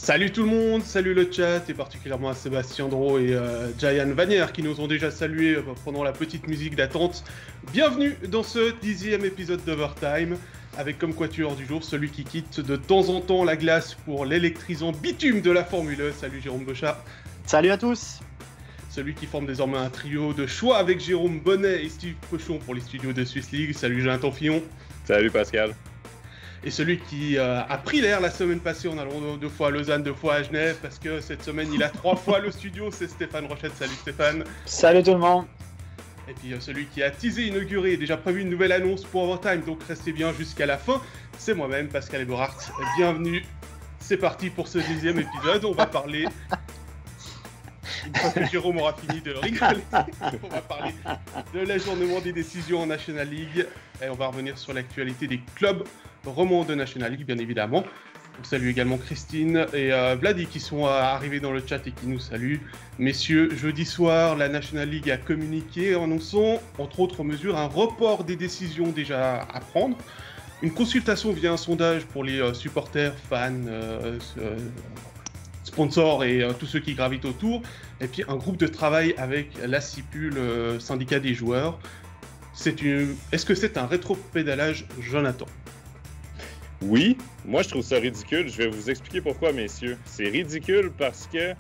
Salut tout le monde, salut le chat, et particulièrement à Sébastien Dro et Jayan Vanier qui nous ont déjà salués pendant la petite musique d'attente. Bienvenue dans ce 10e épisode d'Overtime, avec comme quatuor du jour celui qui quitte de temps en temps la glace pour l'électrisant bitume de la Formule 1. Salut Jérôme Bochard. Salut à tous. Celui qui forme désormais un trio de choix avec Jérôme Bonnet et Steve Pochon pour les studios de Swiss League. Salut Jonathan Fillon. Salut Pascal. Et celui qui a pris l'air la semaine passée en allant 2 fois à Lausanne, 2 fois à Genève, parce que cette semaine il a 3 fois le studio, c'est Stéphane Rochette. Salut Stéphane. Salut tout le monde. Et puis celui qui a teasé, inauguré et déjà prévu une nouvelle annonce pour Overtime, donc restez bien jusqu'à la fin, c'est moi-même, Pascal Eberhardt. Bienvenue, c'est parti pour ce 10e épisode, on va parler... Une fois que Jérôme aura fini de rigoler, on va parler de l'ajournement des décisions en National League et on va revenir sur l'actualité des clubs romans de National League, bien évidemment. On salue également Christine et Vladi qui sont arrivés dans le chat et qui nous saluent. Messieurs, jeudi soir, la National League a communiqué annonçant, entre autres mesures, un report des décisions déjà à prendre, une consultation via un sondage pour les supporters, fans, sponsors et tous ceux qui gravitent autour, et puis un groupe de travail avec la CIPU, le syndicat des joueurs. Est-ce que c'est un rétropédalage, Jonathan? Oui, moi je trouve ça ridicule. Je vais vous expliquer pourquoi, messieurs. C'est ridicule parce que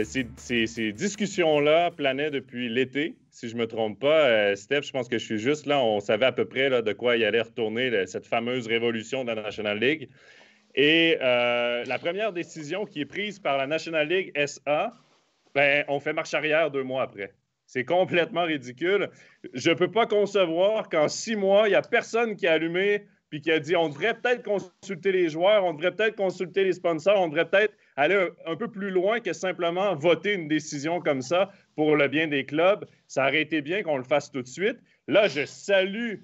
ces discussions-là planaient depuis l'été, si je ne me trompe pas. Steph, je pense que je suis juste là. On savait à peu près là, de quoi il allait retourner cette fameuse révolution de la National League. Et la première décision qui est prise par la National League SA, on fait marche arrière 2 mois après. C'est complètement ridicule. Je ne peux pas concevoir qu'en 6 mois, il n'y a personne qui a allumé puis qui a dit on devrait peut-être consulter les joueurs, on devrait peut-être consulter les sponsors, on devrait peut-être aller un peu plus loin que simplement voter une décision comme ça pour le bien des clubs. Ça aurait été bien qu'on le fasse tout de suite. Là, je salue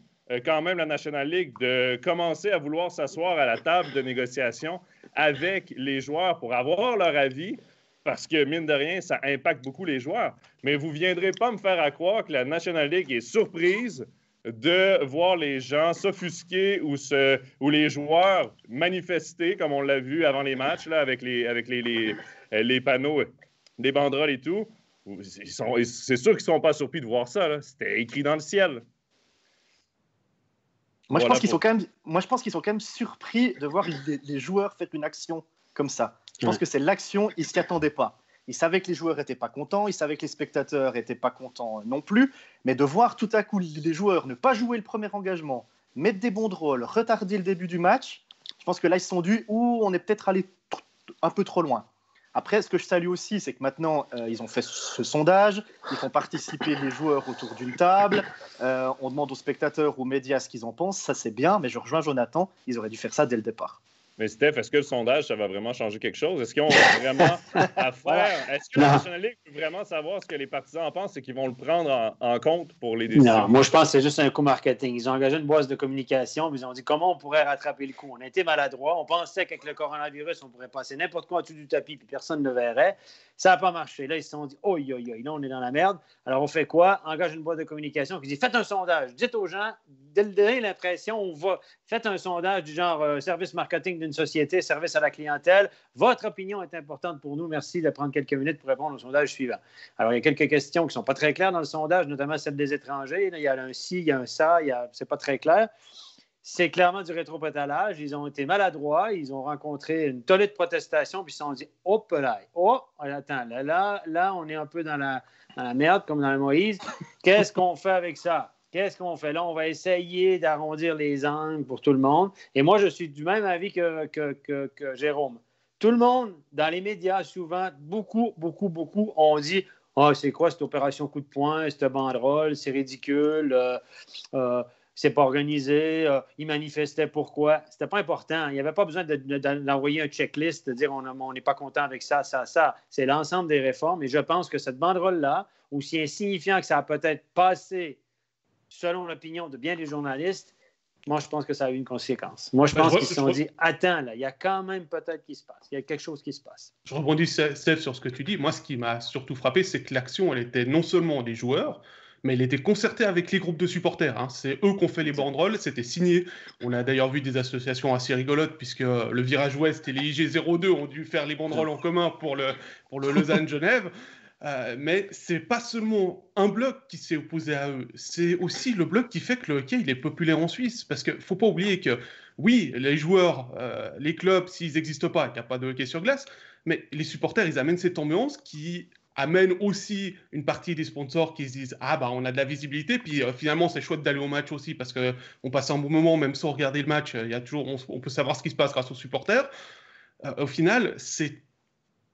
quand même la National League de commencer à vouloir s'asseoir à la table de négociation avec les joueurs pour avoir leur avis, parce que, mine de rien, ça impacte beaucoup les joueurs. Mais vous ne viendrez pas me faire croire que la National League est surprise de voir les gens s'offusquer ou les joueurs manifester, comme on l'a vu avant les matchs, là, avec les panneaux, les banderoles et tout. C'est sûr qu'ils ne sont pas surpris de voir ça. Là. C'était écrit dans le ciel. Moi, je pense qu'ils sont quand même surpris de voir les joueurs faire une action comme ça. Je pense que c'est l'action, ils ne s'y attendaient pas. Ils savaient que les joueurs n'étaient pas contents, ils savaient que les spectateurs n'étaient pas contents non plus, mais de voir tout à coup les joueurs ne pas jouer le premier engagement, mettre des banderoles, retarder le début du match, je pense que là, ils se sont dit « on est peut-être allé un peu trop loin ». Après, ce que je salue aussi, c'est que maintenant, ils ont fait ce sondage, ils font participer les joueurs autour d'une table, on demande aux spectateurs, aux médias ce qu'ils en pensent, ça c'est bien, mais je rejoins Jonathan, ils auraient dû faire ça dès le départ. Mais Steph, est-ce que le sondage, ça va vraiment changer quelque chose? Est-ce qu'ils ont vraiment à faire? Est-ce que la National League peut vraiment savoir ce que les partisans en pensent et qu'ils vont le prendre en compte pour les décisions? Non, moi je pense que c'est juste un coup marketing. Ils ont engagé une boîte de communication, puis ils ont dit comment on pourrait rattraper le coup. On a été maladroits, on pensait qu'avec le coronavirus, on pourrait passer n'importe quoi en dessous du tapis, puis personne ne verrait. Ça n'a pas marché. Là, ils se sont dit oi, là on est dans la merde. Alors on fait quoi? Engage une boîte de communication qui dit faites un sondage. Dites aux gens, donnez l'impression, faites un sondage du genre service marketing d'une société, service à la clientèle. Votre opinion est importante pour nous. Merci de prendre quelques minutes pour répondre au sondage suivant. Alors, il y a quelques questions qui ne sont pas très claires dans le sondage, notamment celle des étrangers. Là, il y a un ci, il y a un ça, c'est pas très clair. C'est clairement du rétropédalage. Ils ont été maladroits. Ils ont rencontré une tollée de protestation, puis ils se sont dit hop là, attends, là, on est un peu dans la merde, comme dans le Moïse. Qu'est-ce qu'on fait avec ça? Qu'est-ce qu'on fait là? On va essayer d'arrondir les angles pour tout le monde. Et moi, je suis du même avis que Jérôme. Tout le monde, dans les médias, souvent, beaucoup, ont dit « Ah, c'est quoi cette opération coup de poing, cette banderole? C'est ridicule. C'est pas organisé. Ils manifestaient pourquoi? » C'était pas important. Il n'y avait pas besoin d'envoyer un checklist, de dire « On n'est pas content avec ça, ça, ça. » C'est l'ensemble des réformes. Et je pense que cette banderole-là, aussi insignifiant que ça a peut-être passé selon l'opinion de bien des journalistes, moi, je pense que ça a eu une conséquence. Moi, je pense qu'ils se sont dit, attends, là, il y a quand même peut-être qui se passe. Il y a quelque chose qui se passe. Je rebondis, Steph, sur ce que tu dis. Moi, ce qui m'a surtout frappé, c'est que l'action, elle était non seulement des joueurs, mais il était concerté avec les groupes de supporters. Hein. C'est eux qui ont fait les banderoles, c'était signé. On a d'ailleurs vu des associations assez rigolotes, puisque le Virage Ouest et les IG02 ont dû faire les banderoles en commun pour le Lausanne-Genève. Mais c'est pas seulement un bloc qui s'est opposé à eux, c'est aussi le bloc qui fait que le hockey il est populaire en Suisse. Parce qu'il ne faut pas oublier que, oui, les joueurs, les clubs, s'ils n'existent pas, il n'y a pas de hockey sur glace, mais les supporters, ils amènent cette ambiance qui amène aussi une partie des sponsors qui se disent « Ah, bah, on a de la visibilité, puis finalement, c'est chouette d'aller au match aussi, parce qu'on passe un bon moment, même sans regarder le match, il y a toujours, on peut savoir ce qui se passe grâce aux supporters. » Au final, c'est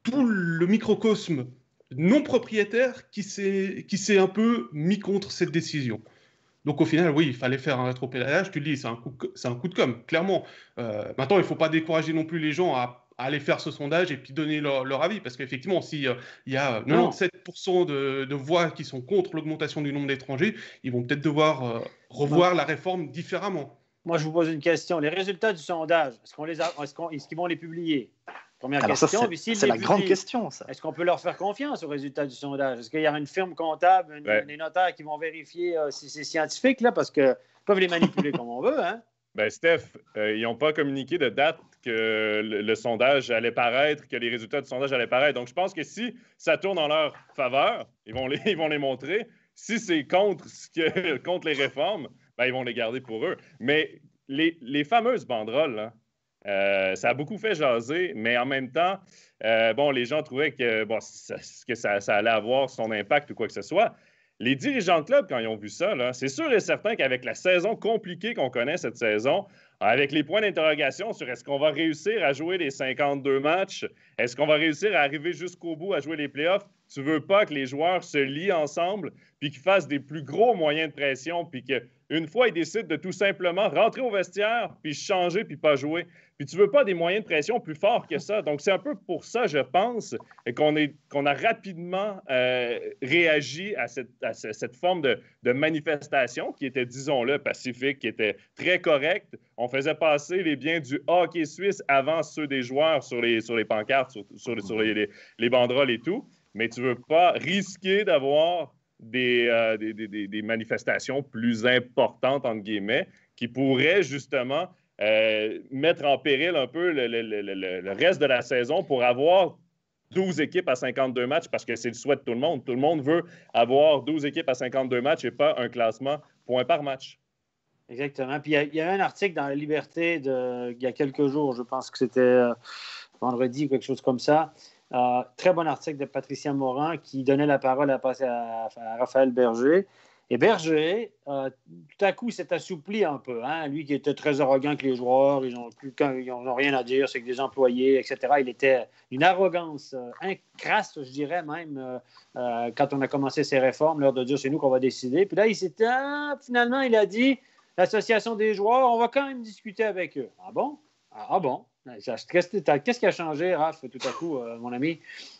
tout le microcosme non propriétaire qui s'est un peu mis contre cette décision. Donc au final, oui, il fallait faire un rétropédalage. Tu le dis, c'est un coup de com', clairement. Maintenant, il ne faut pas décourager non plus les gens à aller faire ce sondage et puis donner leur avis. Parce qu'effectivement, s'il y a 97% de voix qui sont contre l'augmentation du nombre d'étrangers, ils vont peut-être devoir revoir la réforme différemment. Moi, je vous pose une question. Les résultats du sondage, est-ce qu'ils vont les publier? Première Alors question. C'est la grande question, ça. Est-ce qu'on peut leur faire confiance aux résultats du sondage? Est-ce qu'il y aura une firme comptable, des notaires qui vont vérifier si c'est scientifique, là, parce qu'ils peuvent les manipuler comme on veut, hein? Ben, Steph, ils n'ont pas communiqué de date que le sondage allait paraître, que les résultats du sondage allaient paraître. Donc, je pense que si ça tourne en leur faveur, ils vont les montrer. Si c'est contre les réformes, ben, ils vont les garder pour eux. Mais les fameuses banderoles, là, ça a beaucoup fait jaser, mais en même temps, les gens trouvaient que, ça allait avoir son impact ou quoi que ce soit. Les dirigeants de club, quand ils ont vu ça, là, c'est sûr et certain qu'avec la saison compliquée qu'on connaît cette saison, avec les points d'interrogation sur est-ce qu'on va réussir à jouer les 52 matchs, est-ce qu'on va réussir à arriver jusqu'au bout à jouer les playoffs, tu veux pas que les joueurs se lient ensemble puis qu'ils fassent des plus gros moyens de pression puis qu'une fois, ils décident de tout simplement rentrer au vestiaire puis changer puis pas jouer. Puis tu veux pas des moyens de pression plus forts que ça. Donc, c'est un peu pour ça, je pense, qu'on a rapidement réagi à cette forme de manifestation qui était, disons-le, pacifique, qui était très correcte. On faisait passer les biens du hockey suisse avant ceux des joueurs sur les pancartes, sur les banderoles et tout. Mais tu veux pas risquer d'avoir des manifestations plus importantes, entre guillemets, qui pourraient justement mettre en péril un peu le reste de la saison pour avoir 12 équipes à 52 matchs, parce que c'est le souhait de tout le monde. Tout le monde veut avoir 12 équipes à 52 matchs et pas un classement point par match. Exactement. Puis il y a un article dans La Liberté il y a quelques jours, je pense que c'était vendredi ou quelque chose comme ça. Très bon article de Patricia Morin qui donnait la parole à Raphaël Berger. Et Berger, tout à coup, s'est assoupli un peu. Hein? Lui qui était très arrogant avec les joueurs, ils n'ont rien à dire, c'est que des employés, etc. Il était d'une arrogance crasse, je dirais même, quand on a commencé ces réformes, l'heure de dire c'est nous qu'on va décider. Puis là, finalement, il a dit l'association des joueurs, on va quand même discuter avec eux. Ah bon? Ah bon? Qu'est-ce qui a changé, Raph, tout à coup, mon ami?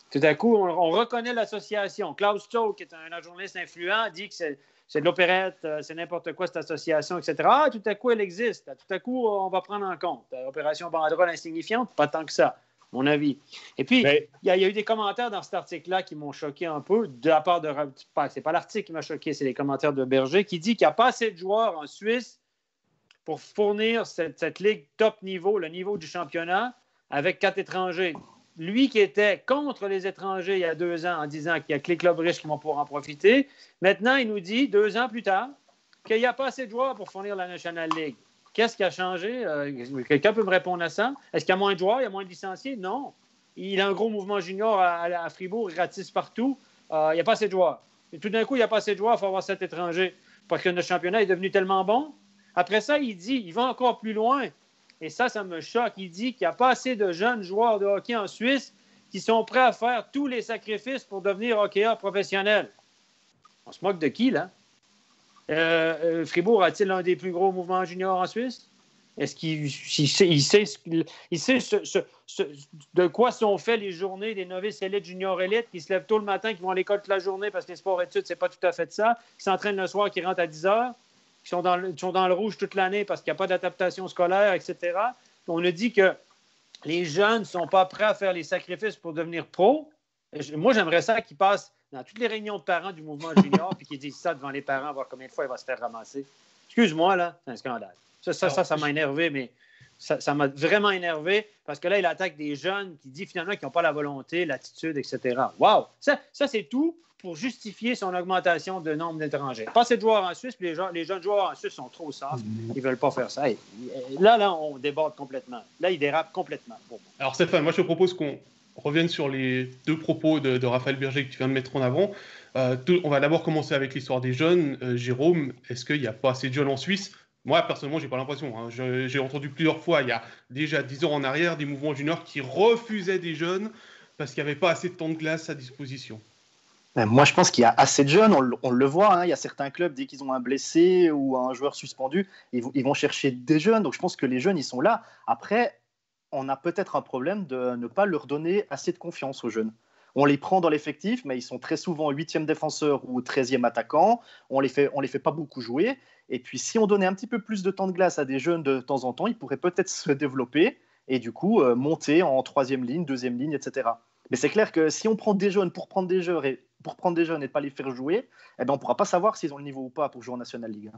Tout à coup, on reconnaît l'association. Klaus Stoll, qui est un journaliste influent, dit que c'est de l'opérette, c'est n'importe quoi, cette association, etc. Ah, tout à coup, elle existe. Tout à coup, on va prendre en compte. Opération banderole insignifiante, pas tant que ça, mon avis. Et puis, il y a eu des commentaires dans cet article-là qui m'ont choqué un peu, de la part de... C'est pas l'article qui m'a choqué, c'est les commentaires de Berger, qui dit qu'il n'y a pas assez de joueurs en Suisse pour fournir cette ligue top niveau, le niveau du championnat, avec 4 étrangers. Lui qui était contre les étrangers il y a 2 ans en disant qu'il n'y a que les clubs riches qui vont pouvoir en profiter, maintenant il nous dit, 2 ans plus tard, qu'il n'y a pas assez de joueurs pour fournir la National League. Qu'est-ce qui a changé? Quelqu'un peut me répondre à ça? Est-ce qu'il y a moins de joueurs, il y a moins de licenciés? Non. Il a un gros mouvement junior à Fribourg, il ratisse partout. Il n'y a pas assez de joueurs. Et tout d'un coup, il n'y a pas assez de joueurs, il faut avoir 7 étrangers. Parce que notre championnat est devenu tellement bon. Après ça, il va encore plus loin. Et ça me choque. Il dit qu'il n'y a pas assez de jeunes joueurs de hockey en Suisse qui sont prêts à faire tous les sacrifices pour devenir hockeyeurs professionnels. On se moque de qui, là? Fribourg a-t-il un des plus gros mouvements juniors en Suisse? Est-ce qu'il sait de quoi sont faits les journées des novices élites, juniors élites, qui se lèvent tôt le matin, qui vont à l'école toute la journée parce que les sports-études, c'est pas tout à fait ça, qui s'entraînent le soir, qui rentrent à 10 heures, qui sont dans le rouge toute l'année parce qu'il n'y a pas d'adaptation scolaire, etc. On a dit que les jeunes ne sont pas prêts à faire les sacrifices pour devenir pro. Moi, j'aimerais ça qu'ils passent dans toutes les réunions de parents du mouvement junior puis qu'il dise ça devant les parents, voir combien de fois il va se faire ramasser. Excuse-moi, là, c'est un scandale. Ça m'a énervé, mais ça m'a vraiment énervé parce que là, il attaque des jeunes qui disent finalement qu'ils n'ont pas la volonté, l'attitude, etc. Wow! Ça c'est tout pour justifier son augmentation de nombre d'étrangers. Pas assez de joueurs en Suisse, puis les jeunes joueurs en Suisse sont trop soft. Ils ne veulent pas faire ça. Hey, là, on déborde complètement. Là, il dérape complètement. Bon. Alors Stéphane, moi je te propose qu'on revienne sur les deux propos de Raphaël Berger que tu viens de mettre en avant. On va d'abord commencer avec l'histoire des jeunes. Jérôme, est-ce qu'il n'y a pas assez de jeunes en Suisse ? Moi, personnellement, je n'ai pas l'impression. Hein. J'ai entendu plusieurs fois, il y a déjà 10 ans en arrière, des mouvements juniors qui refusaient des jeunes parce qu'il n'y avait pas assez de temps de glace à disposition. Moi, je pense qu'il y a assez de jeunes, on le voit. Hein. Il y a certains clubs, dès qu'ils ont un blessé ou un joueur suspendu, ils vont chercher des jeunes. Donc, je pense que les jeunes, ils sont là. Après, on a peut-être un problème de ne pas leur donner assez de confiance aux jeunes. On les prend dans l'effectif, mais ils sont très souvent 8e défenseur ou 13e attaquant. On les fait pas beaucoup jouer. Et puis, si on donnait un petit peu plus de temps de glace à des jeunes de temps en temps, ils pourraient peut-être se développer et du coup monter en 3e ligne, 2e ligne, etc. Mais c'est clair que si on prend des jeunes pour prendre des jeunes et de ne pas les faire jouer, eh ben, on ne pourra pas savoir s'ils ont le niveau ou pas pour jouer en National League.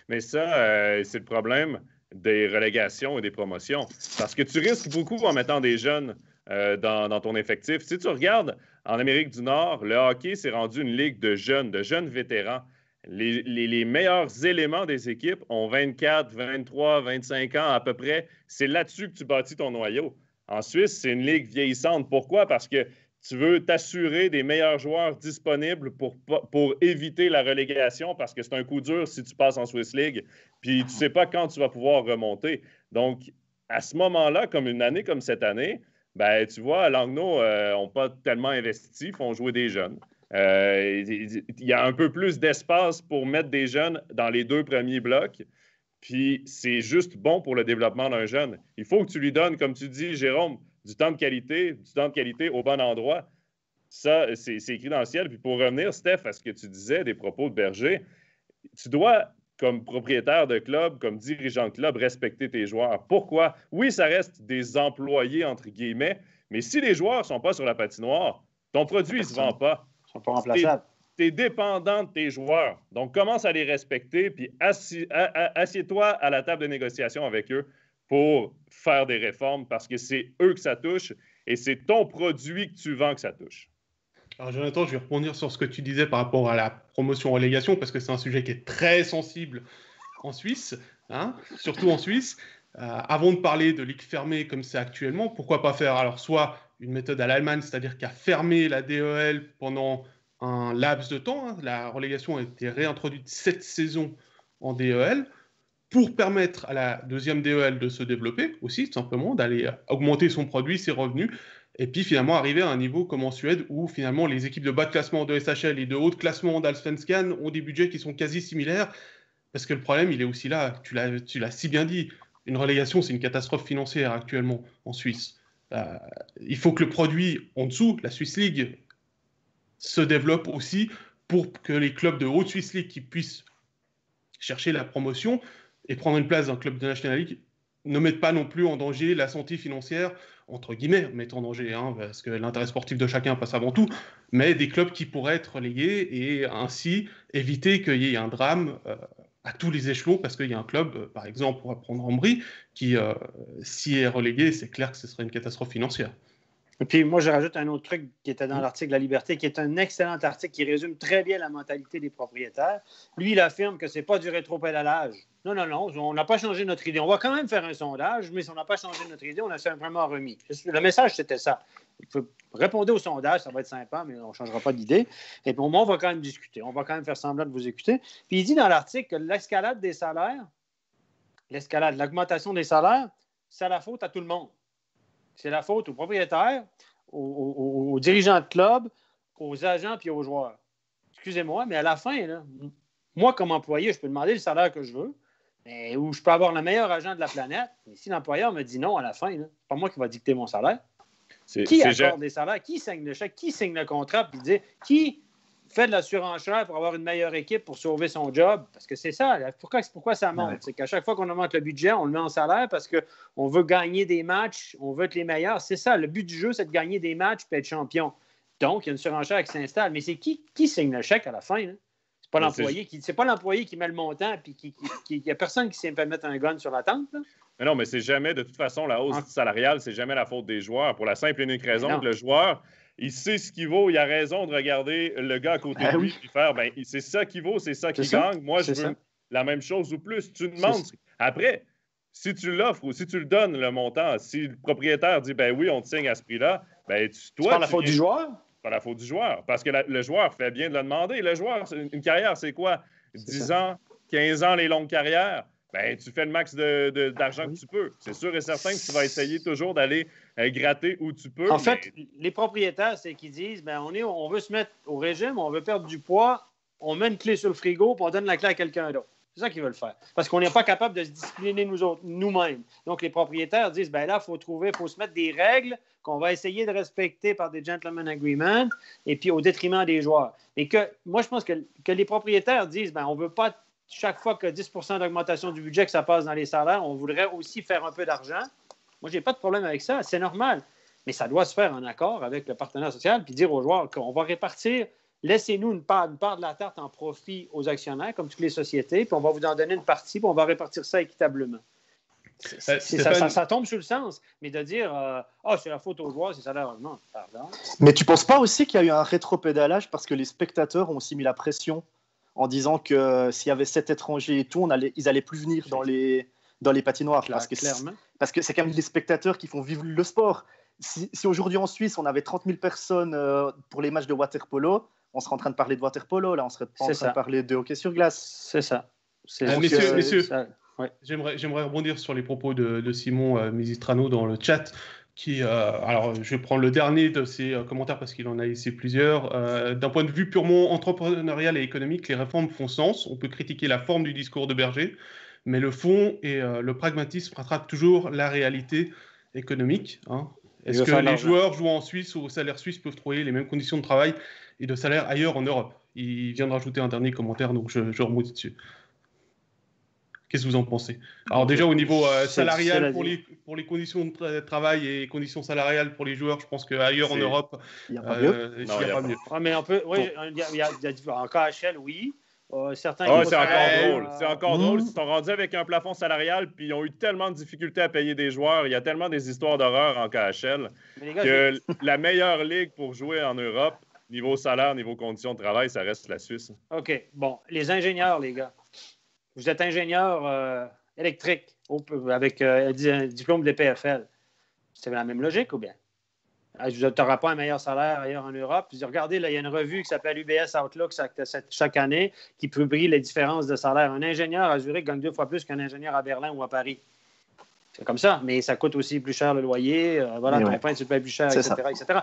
Mais ça, c'est le problème des relégations et des promotions. Parce que tu risques beaucoup en mettant des jeunes dans ton effectif. Si tu regardes en Amérique du Nord, le hockey s'est rendu une ligue de jeunes vétérans. Les meilleurs éléments des équipes ont 24, 23, 25 ans à peu près. C'est là-dessus que tu bâtis ton noyau. En Suisse, c'est une ligue vieillissante. Pourquoi? Parce que tu veux t'assurer des meilleurs joueurs disponibles pour éviter la relégation parce que c'est un coup dur si tu passes en Swiss League. Puis tu ne sais pas quand tu vas pouvoir remonter. Donc, à ce moment-là, comme une année comme cette année, ben, tu vois, Langnau n'ont pas tellement investi, font jouer des jeunes. Il y a un peu plus d'espace pour mettre des jeunes dans les 2 premiers blocs. Puis c'est juste bon pour le développement d'un jeune. Il faut que tu lui donnes, comme tu dis, Jérôme, du temps de qualité au bon endroit. Ça, c'est écrit dans le ciel. Puis pour revenir, Steph, à ce que tu disais des propos de Berger, tu dois, comme propriétaire de club, comme dirigeant de club, respecter tes joueurs. Pourquoi? Oui, ça reste des employés, entre guillemets, mais si les joueurs ne sont pas sur la patinoire, ton produit ne se vend pas. Ils ne sont pas remplaçables. Tu es dépendant de tes joueurs. Donc, commence à les respecter, puis assieds-toi à la table de négociation avec eux pour faire des réformes, parce que c'est eux que ça touche et c'est ton produit que tu vends que ça touche. Alors, Jonathan, je vais rebondir sur ce que tu disais par rapport à la promotion-relégation, parce que c'est un sujet qui est très sensible en Suisse, hein, surtout en Suisse. Avant de parler de ligue fermée comme c'est actuellement, pourquoi pas faire alors soit une méthode à l'Allemagne, c'est-à-dire qu'à fermer la DEL pendant un laps de temps. Hein. La relégation a été réintroduite 7 saisons en DEL pour permettre à la deuxième DEL de se développer aussi, tout simplement, d'aller augmenter son produit, ses revenus, et puis finalement arriver à un niveau comme en Suède où finalement les équipes de bas de classement de SHL et de haut de classement d'Allsvenskan ont des budgets qui sont quasi similaires, parce que le problème, il est aussi là, tu l'as si bien dit, une relégation, c'est une catastrophe financière actuellement en Suisse. Il faut que le produit en dessous, la Swiss League, se développe aussi pour que les clubs de haute Swiss League qui puissent chercher la promotion et prendre une place dans le club de National League ne mettent pas non plus en danger la santé financière, entre guillemets, mettent en danger, hein, parce que l'intérêt sportif de chacun passe avant tout, mais des clubs qui pourraient être relégués et ainsi éviter qu'il y ait un drame à tous les échelons, parce qu'il y a un club, par exemple, on va prendre Ambry, qui, s'y est relégué, c'est clair que ce serait une catastrophe financière. Et puis moi, je rajoute un autre truc qui était dans l'article La Liberté, qui est un excellent article qui résume très bien la mentalité des propriétaires. Lui, il affirme que ce n'est pas du rétropédalage. Non, on n'a pas changé notre idée. On va quand même faire un sondage, mais si on n'a pas changé notre idée, on a simplement remis. Le message, c'était ça. Répondez au sondage, ça va être sympa, mais on ne changera pas d'idée. Et puis au moins, on va quand même discuter. On va quand même faire semblant de vous écouter. Puis il dit dans l'article que l'escalade des salaires, l'augmentation des salaires, c'est la faute à tout le monde. C'est la faute aux propriétaires, aux dirigeants de club, aux agents puis aux joueurs. Excusez-moi, mais à la fin, là, moi, comme employé, je peux demander le salaire que je veux, mais où je peux avoir le meilleur agent de la planète. Mais si l'employeur me dit non à la fin, c'est pas moi qui va dicter mon salaire. Qui accorde des salaires? Qui signe le chèque? Qui signe le contrat? Puis dit, qui fait de la surenchère pour avoir une meilleure équipe pour sauver son job? Parce que c'est ça. Pourquoi ça monte? Ouais. C'est qu'à chaque fois qu'on augmente le budget, on le met en salaire parce qu'on veut gagner des matchs, on veut être les meilleurs. C'est ça. Le but du jeu, c'est de gagner des matchs et être champion. Donc, il y a une surenchère qui s'installe. Mais c'est qui signe le chèque à la fin? Là? C'est pas l'employé qui met le montant, puis il n'y a personne qui s'est fait mettre un gun sur la tente. Là. Mais non, mais c'est jamais, de toute façon, la hausse salariale, c'est jamais la faute des joueurs. Pour la simple et unique raison que le joueur, il sait ce qu'il vaut, il a raison de regarder le gars à côté de lui et faire, c'est ça qui vaut, c'est ça qui gagne. Moi, je veux la même chose ou plus. Tu demandes. Après, si tu l'offres ou si tu le donnes, le montant, si le propriétaire dit, ben oui, on te signe à ce prix-là, ben c'est pas la faute du joueur? C'est pas la faute du joueur. Parce que le joueur fait bien de le demander. Le joueur, une carrière, c'est quoi? 10 ans, 15 ans, les longues carrières? Ben, tu fais le max d'argent que tu peux. C'est sûr et certain que tu vas essayer toujours d'aller gratter où tu peux. En fait, les propriétaires, c'est qu'ils disent, ben, on veut se mettre au régime, on veut perdre du poids, on met une clé sur le frigo, puis on donne la clé à quelqu'un d'autre. C'est ça qu'ils veulent faire. Parce qu'on n'est pas capable de se discipliner nous-mêmes. Donc, les propriétaires disent, ben là, il faut se mettre des règles qu'on va essayer de respecter par des gentlemen agreements et puis au détriment des joueurs. Et moi, je pense que les propriétaires disent, ben on ne veut pas chaque fois que 10 d'augmentation du budget que ça passe dans les salaires, on voudrait aussi faire un peu d'argent. Moi, je n'ai pas de problème avec ça. C'est normal. Mais ça doit se faire en accord avec le partenaire social puis dire aux joueurs qu'on va répartir. Laissez-nous une part de la tarte en profit aux actionnaires, comme toutes les sociétés, puis on va vous en donner une partie, puis on va répartir ça équitablement. Ça tombe sur le sens, mais de dire c'est la faute aux joueurs, c'est ça là, non, pardon. Mais tu ne penses pas aussi qu'il y a eu un rétropédalage parce que les spectateurs ont aussi mis la pression en disant que s'il y avait 7 étrangers et tout, ils n'allaient plus venir dans les patinoires. Clairement. Parce que c'est quand même les spectateurs qui font vivre le sport. Si aujourd'hui en Suisse, on avait 30 000 personnes pour les matchs de water-polo, on serait en train de parler de water-polo, là, on serait pas en train de parler de hockey sur glace. C'est ça. Messieurs, ça. Ouais. J'aimerais rebondir sur les propos de Simon Misistrano dans le chat. Alors, je vais prendre le dernier de ses commentaires parce qu'il en a laissé plusieurs. D'un point de vue purement entrepreneurial et économique, les réformes font sens. On peut critiquer la forme du discours de Berger, mais le fond et le pragmatisme rattrapent toujours la réalité économique. Hein. Est-ce que les joueurs jouant en Suisse ou au salaire suisse peuvent trouver les mêmes conditions de travail et de salaire ailleurs en Europe? Il vient de rajouter un dernier commentaire, donc je remonte dessus. Qu'est-ce que vous en pensez? Alors déjà au niveau salarial, pour les conditions de travail et conditions salariales pour les joueurs, je pense qu'ailleurs en Europe, il n'y a pas mieux. Il n'y a pas mieux. Mais on peut, oui, il y a en KHL, oui. Certains c'est encore drôle. C'est encore drôle. Ils sont rendus avec un plafond salarial, puis ils ont eu tellement de difficultés à payer des joueurs. Il y a tellement des histoires d'horreur en KHL que la meilleure ligue pour jouer en Europe, niveau salaire, niveau conditions de travail, ça reste la Suisse. OK. Bon, les ingénieurs, les gars. Vous êtes ingénieur électrique avec un diplôme de PFL. C'est la même logique ou bien? Tu n'auras pas un meilleur salaire ailleurs en Europe. Puis regardez, là, il y a une revue qui s'appelle UBS Outlook chaque année qui publie les différences de salaire. Un ingénieur à Zurich gagne 2 fois plus qu'un ingénieur à Berlin ou à Paris. C'est comme ça, mais ça coûte aussi plus cher le loyer. Ton pain, tu le payes plus cher, etc.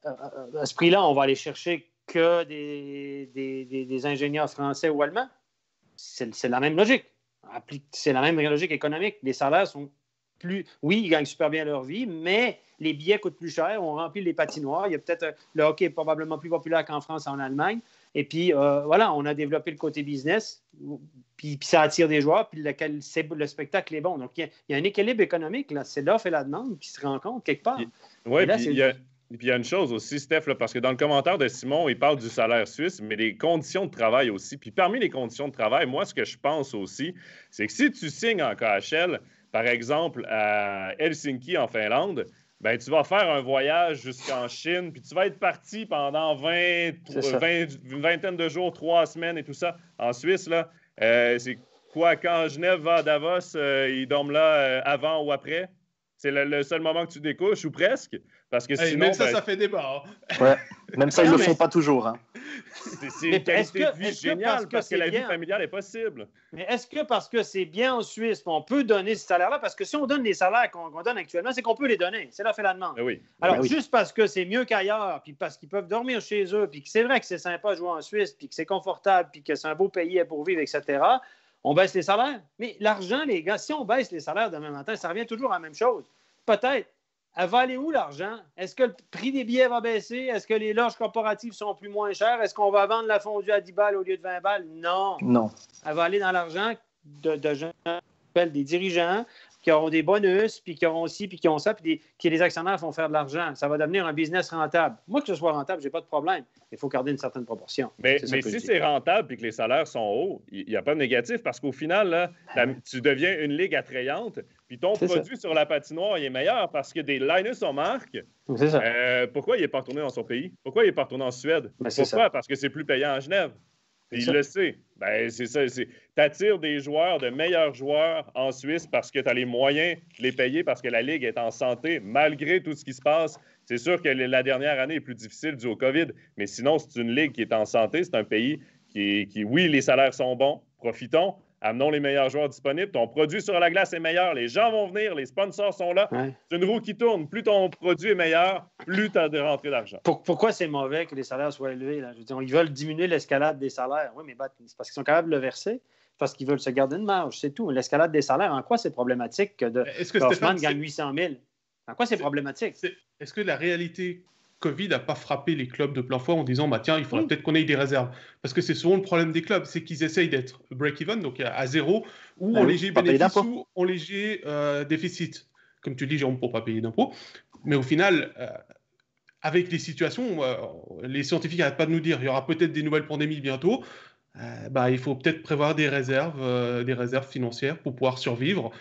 À ce prix-là, on va aller chercher que des ingénieurs français ou allemands. C'est la même logique. C'est la même logique économique. Les salaires sont plus... Oui, ils gagnent super bien leur vie, mais les billets coûtent plus cher. On remplit les patinoires. Il y a peut-être... Le hockey est probablement plus populaire qu'en France et en Allemagne. Et puis, on a développé le côté business. Puis ça attire des joueurs. Puis le spectacle est bon. Donc, il y a un équilibre économique. Là. C'est l'offre et la demande qui se rencontrent quelque part. Oui, puis il y a une chose aussi, Steph, là, parce que dans le commentaire de Simon, il parle du salaire suisse, mais des conditions de travail aussi. Puis parmi les conditions de travail, moi, ce que je pense aussi, c'est que si tu signes en KHL, par exemple, à Helsinki, en Finlande, ben tu vas faire un voyage jusqu'en Chine, puis tu vas être parti pendant une vingtaine de jours, 3 semaines et tout ça. En Suisse, là, c'est quoi, quand Genève va à Davos, ils dorment là avant ou après? C'est le seul moment que tu découches, ou presque. Parce que sinon, même ça fait débat. Hein. Ouais. Même ça, ils ne le font pas toujours. Hein. C'est une qualité de vie géniale parce que la vie familiale est possible. Mais est-ce que parce que c'est bien en Suisse, on peut donner ce salaire-là? Parce que si on donne les salaires qu'on donne actuellement, c'est qu'on peut les donner. C'est là fait la demande. Oui. Alors, juste parce que c'est mieux qu'ailleurs, puis parce qu'ils peuvent dormir chez eux, puis que c'est vrai que c'est sympa de jouer en Suisse, puis que c'est confortable, puis que c'est un beau pays pour vivre, etc., on baisse les salaires. Mais l'argent, les gars, si on baisse les salaires demain matin, ça revient toujours à la même chose. Peut-être. Elle va aller où, l'argent? Est-ce que le prix des billets va baisser? Est-ce que les loges corporatives sont moins chères? Est-ce qu'on va vendre la fondue à 10 balles au lieu de 20 balles? Non. Non. Elle va aller dans l'argent de gens qui appellent des dirigeants, qui auront des bonus, puis qui auront ci, puis qui ont ça, puis que les actionnaires vont faire de l'argent. Ça va devenir un business rentable. Moi, que ce soit rentable, je n'ai pas de problème. Il faut garder une certaine proportion. Mais si c'est rentable et que les salaires sont hauts, il n'y a pas de négatif parce qu'au final, là, tu deviens une ligue attrayante, puis ton produit sur la patinoire il est meilleur parce que des Linus on marque. C'est ça. Pourquoi il n'est pas retourné dans son pays? Pourquoi il n'est pas retourné en Suède? Pourquoi? Ça. Parce que c'est plus payant à Genève. Il le sait. Ben, c'est ça. Tu attires des joueurs, de meilleurs joueurs en Suisse parce que tu as les moyens de les payer parce que la Ligue est en santé malgré tout ce qui se passe. C'est sûr que la dernière année est plus difficile dû au COVID, mais sinon, c'est une Ligue qui est en santé. C'est un pays qui oui, les salaires sont bons. Profitons. Amenons les meilleurs joueurs disponibles. Ton produit sur la glace est meilleur. Les gens vont venir. Les sponsors sont là. Ouais. C'est une roue qui tourne. Plus ton produit est meilleur, plus tu as de rentrées d'argent. Pourquoi c'est mauvais que les salaires soient élevés? Là? Je veux dire, ils veulent diminuer l'escalade des salaires. Oui, mais c'est parce qu'ils sont capables de le verser. Parce qu'ils veulent se garder une marge. C'est tout. L'escalade des salaires, en quoi c'est problématique que Hoffman gagne 800 000? En quoi c'est problématique? Est-ce que la réalité Covid n'a pas frappé les clubs de plein fouet en disant tiens, il faudrait peut-être qu'on ait des réserves. Parce que c'est souvent le problème des clubs, c'est qu'ils essayent d'être break-even, donc à zéro, ou en léger bénéfice, ou en léger déficit. Comme tu dis, Jérôme, pour ne pas payer d'impôts. Mais au final, avec les situations, les scientifiques n'arrêtent pas de nous dire il y aura peut-être des nouvelles pandémies bientôt. Il faut peut-être prévoir des réserves financières pour pouvoir survivre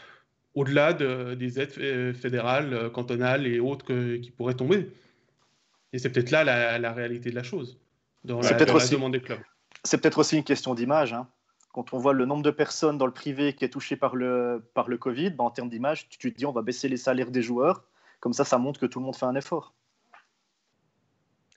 au-delà des aides fédérales, cantonales et autres qui pourraient tomber. Et c'est peut-être là la réalité de la chose, dans la demande des clubs. C'est peut-être aussi une question d'image. Hein. Quand on voit le nombre de personnes dans le privé qui est touché par le Covid, en termes d'image, tu te dis on va baisser les salaires des joueurs. Comme ça montre que tout le monde fait un effort.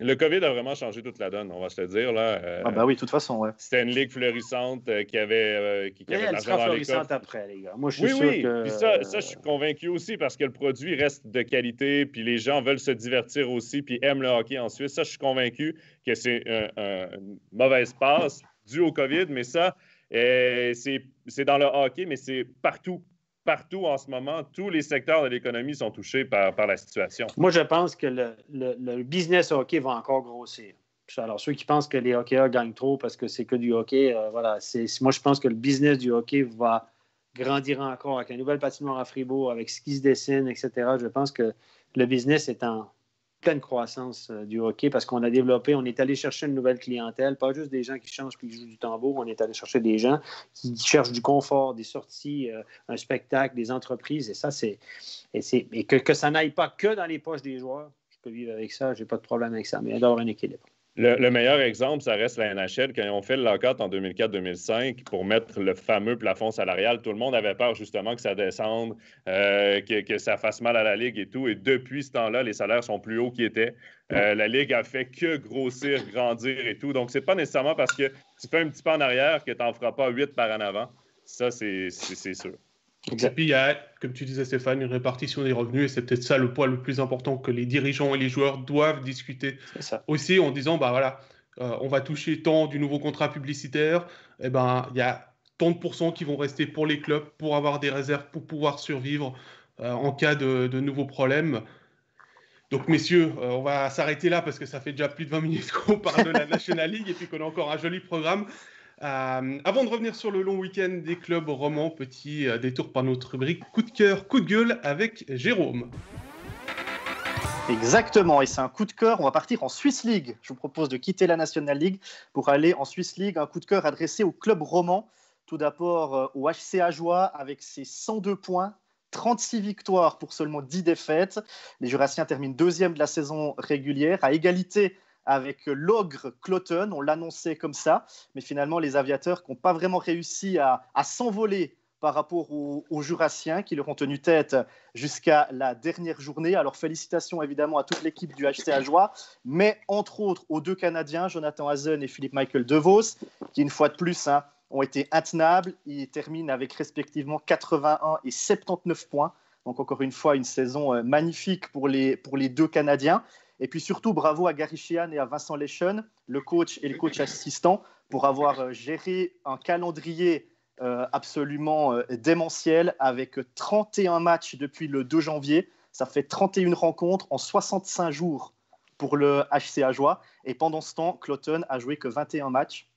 Le COVID a vraiment changé toute la donne, on va se le dire. Là. Oui, de toute façon, ouais. C'était une ligue florissante qui avait de l'argent dans les coffres. Après, les gars. Moi, je suis sûr que... Puis ça, je suis convaincu aussi parce que le produit reste de qualité, puis les gens veulent se divertir aussi, puis aiment le hockey en Suisse. Ça, je suis convaincu que c'est une mauvaise passe due au COVID, mais ça, c'est dans le hockey, mais c'est partout. Partout en ce moment, tous les secteurs de l'économie sont touchés par la situation. Moi, je pense que le business hockey va encore grossir. Alors, ceux qui pensent que les hockeyeurs gagnent trop parce que c'est que du hockey, moi, je pense que le business du hockey va grandir encore avec la nouvelle patinoire à Fribourg, avec ce qui se dessine, etc. Je pense que le business est en pleine croissance du hockey parce qu'on a développé, on est allé chercher une nouvelle clientèle, pas juste des gens qui chantent et qui jouent du tambour, on est allé chercher des gens qui cherchent du confort, des sorties, un spectacle, des entreprises, et ça, et que ça n'aille pas que dans les poches des joueurs. Je peux vivre avec ça, j'ai pas de problème avec ça, mais il doit y avoir un équilibre. Le meilleur exemple, ça reste la NHL. Quand ils ont fait le lockout en 2004-2005 pour mettre le fameux plafond salarial, tout le monde avait peur justement que ça descende, que ça fasse mal à la Ligue et tout. Et depuis ce temps-là, les salaires sont plus hauts qu'ils étaient. La Ligue a fait que grossir, grandir et tout. Donc, c'est pas nécessairement parce que tu fais un petit pas en arrière que tu n'en feras pas 8 par en avant. Ça, c'est sûr. Et puis, il y a, comme tu disais, Stéphane, une répartition des revenus, et c'est peut-être ça le point le plus important que les dirigeants et les joueurs doivent discuter aussi en disant, on va toucher tant du nouveau contrat publicitaire, il y a tant de pourcents qui vont rester pour les clubs, pour avoir des réserves, pour pouvoir survivre en cas de nouveaux problèmes. Donc, messieurs, on va s'arrêter là parce que ça fait déjà plus de 20 minutes qu'on parle de la National League et puis qu'on a encore un joli programme. Avant de revenir sur le long week-end des clubs romans, petit détour par notre rubrique coup de cœur, coup de gueule avec Jérôme. Exactement, et c'est un coup de cœur. On va partir en Swiss League. Je vous propose de quitter la National League pour aller en Swiss League. Un coup de cœur adressé au club roman. Tout d'abord au HC Ajoie avec ses 102 points. 36 victoires pour seulement 10 défaites. Les Jurassiens terminent deuxième de la saison régulière, à égalité avec l'ogre Cloton, on l'annonçait comme ça, mais finalement les Aviateurs qui n'ont pas vraiment réussi à s'envoler par rapport aux Jurassiens qui leur ont tenu tête jusqu'à la dernière journée. Alors félicitations évidemment à toute l'équipe du HC Ajoie, mais entre autres aux deux Canadiens, Jonathan Hazen et Philippe Michael DeVos, qui une fois de plus ont été intenables. Ils terminent avec respectivement 81 et 79 points. Donc encore une fois, une saison magnifique pour les deux Canadiens. Et puis surtout, bravo à Gary Sheehan et à Vincent Leschen, le coach et le coach assistant, pour avoir géré un calendrier absolument démentiel avec 31 matchs depuis le 2 janvier. Ça fait 31 rencontres en 65 jours pour le HC Ajoie. Et pendant ce temps, Cloton a joué que 21 matchs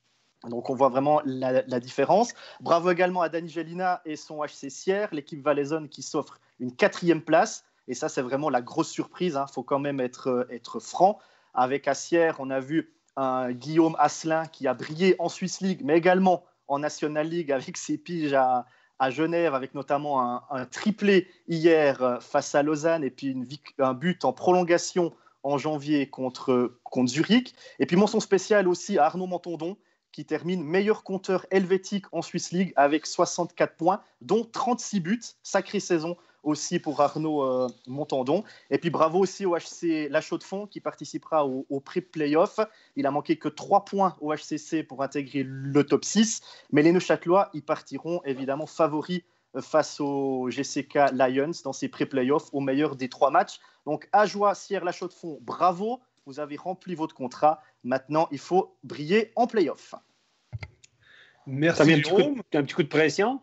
Donc on voit vraiment la différence. Bravo également à Dani Gelina et son HC Sierre, l'équipe valaisonne qui s'offre une 4e place. Et ça, c'est vraiment la grosse surprise. Il faut quand même être franc. Avec à Sierre, on a vu un Guillaume Asselin qui a brillé en Swiss League, mais également en National League avec ses piges à Genève, avec notamment un triplé hier face à Lausanne et puis un but en prolongation en janvier contre Zurich. Et puis mention spéciale aussi à Arnaud Montandon, qui termine meilleur compteur helvétique en Swiss League avec 64 points, dont 36 buts. Sacrée saison aussi pour Arnaud Montandon. Et puis bravo aussi au HC La Chaux-de-Fonds qui participera au pré-playoff. Il a manqué que 3 points au HCC pour intégrer le top 6. Mais les Neuchâtelois, ils partiront évidemment favoris face au GCK Lions dans ces pré-playoffs au meilleur des 3 matchs. Donc Ajoie, Sierre, La Chaux-de-Fonds, bravo. Vous avez rempli votre contrat. Maintenant, il faut briller en play-off. Merci, Jérôme. Un petit coup de pression?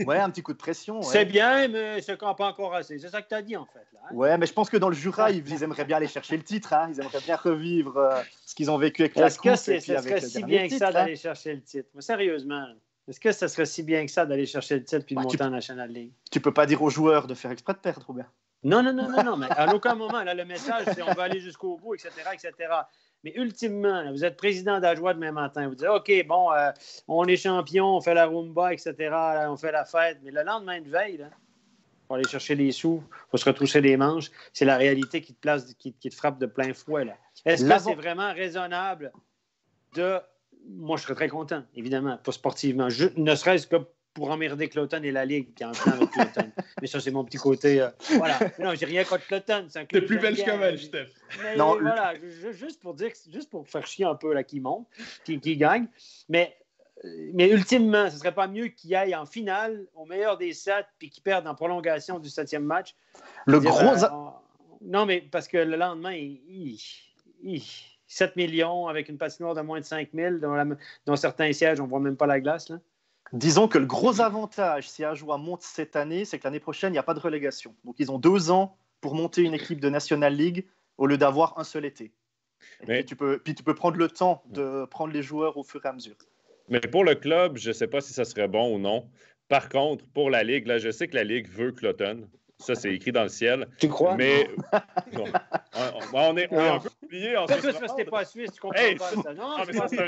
Ouais, un petit coup de pression. Ouais. C'est bien, mais ça ne campe pas encore assez. C'est ça que tu as dit, en fait. Là, hein? Ouais, mais je pense que dans le Jura, ils aimeraient bien aller chercher le titre. Ils aimeraient bien revivre ce qu'ils ont vécu avec la Coupe. Est-ce que ça serait si bien que ça d'aller chercher le titre? Mais sérieusement, est-ce que ça serait si bien que ça d'aller chercher le titre puis de monter en National League? Tu peux pas dire aux joueurs de faire exprès de perdre, ou bien? Non, mais à aucun moment, là, le message, c'est on va aller jusqu'au bout, etc., etc. Mais ultimement, là, vous êtes président d'Ajoie demain matin, vous dites, OK, bon, on est champion, on fait la rumba, etc., là, on fait la fête, mais le lendemain de veille, là, pour aller chercher les sous, il faut se retrousser les manches, c'est la réalité qui te frappe de plein fouet. Là. Est-ce que c'est vraiment raisonnable de... Moi, je serais très content, évidemment, pas sportivement, ne serait-ce que pour emmerder Cloton et la Ligue qui est en plan avec Cloton. Mais ça, c'est mon petit côté. Voilà. Non, j'ai rien contre Cloton. T'es plus belge qu'un belge, Steph. Non, voilà, juste pour faire chier un peu là, qui monte, qui gagne. Mais ultimement, ce ne serait pas mieux qu'il aille en finale au meilleur des 7 puis qu'il perde en prolongation du 7e match. Non, mais parce que le lendemain, 7 millions avec une patinoire de moins de 5 000, dans certains sièges, on ne voit même pas la glace, là. Disons que le gros avantage, si Ajoie monte cette année, c'est que l'année prochaine, il n'y a pas de relégation. Donc, ils ont 2 ans pour monter une équipe de National League au lieu d'avoir un seul été. Puis tu peux prendre le temps de prendre les joueurs au fur et à mesure. Mais pour le club, je ne sais pas si ça serait bon ou non. Par contre, pour la Ligue, là, je sais que la Ligue veut Cloton. Ça, c'est écrit dans le ciel. Tu crois? Mais non. On est un peu oublié en Suisse. Parce que t'es pas suisse, tu comprends pas ça. Non, c'est pas ça.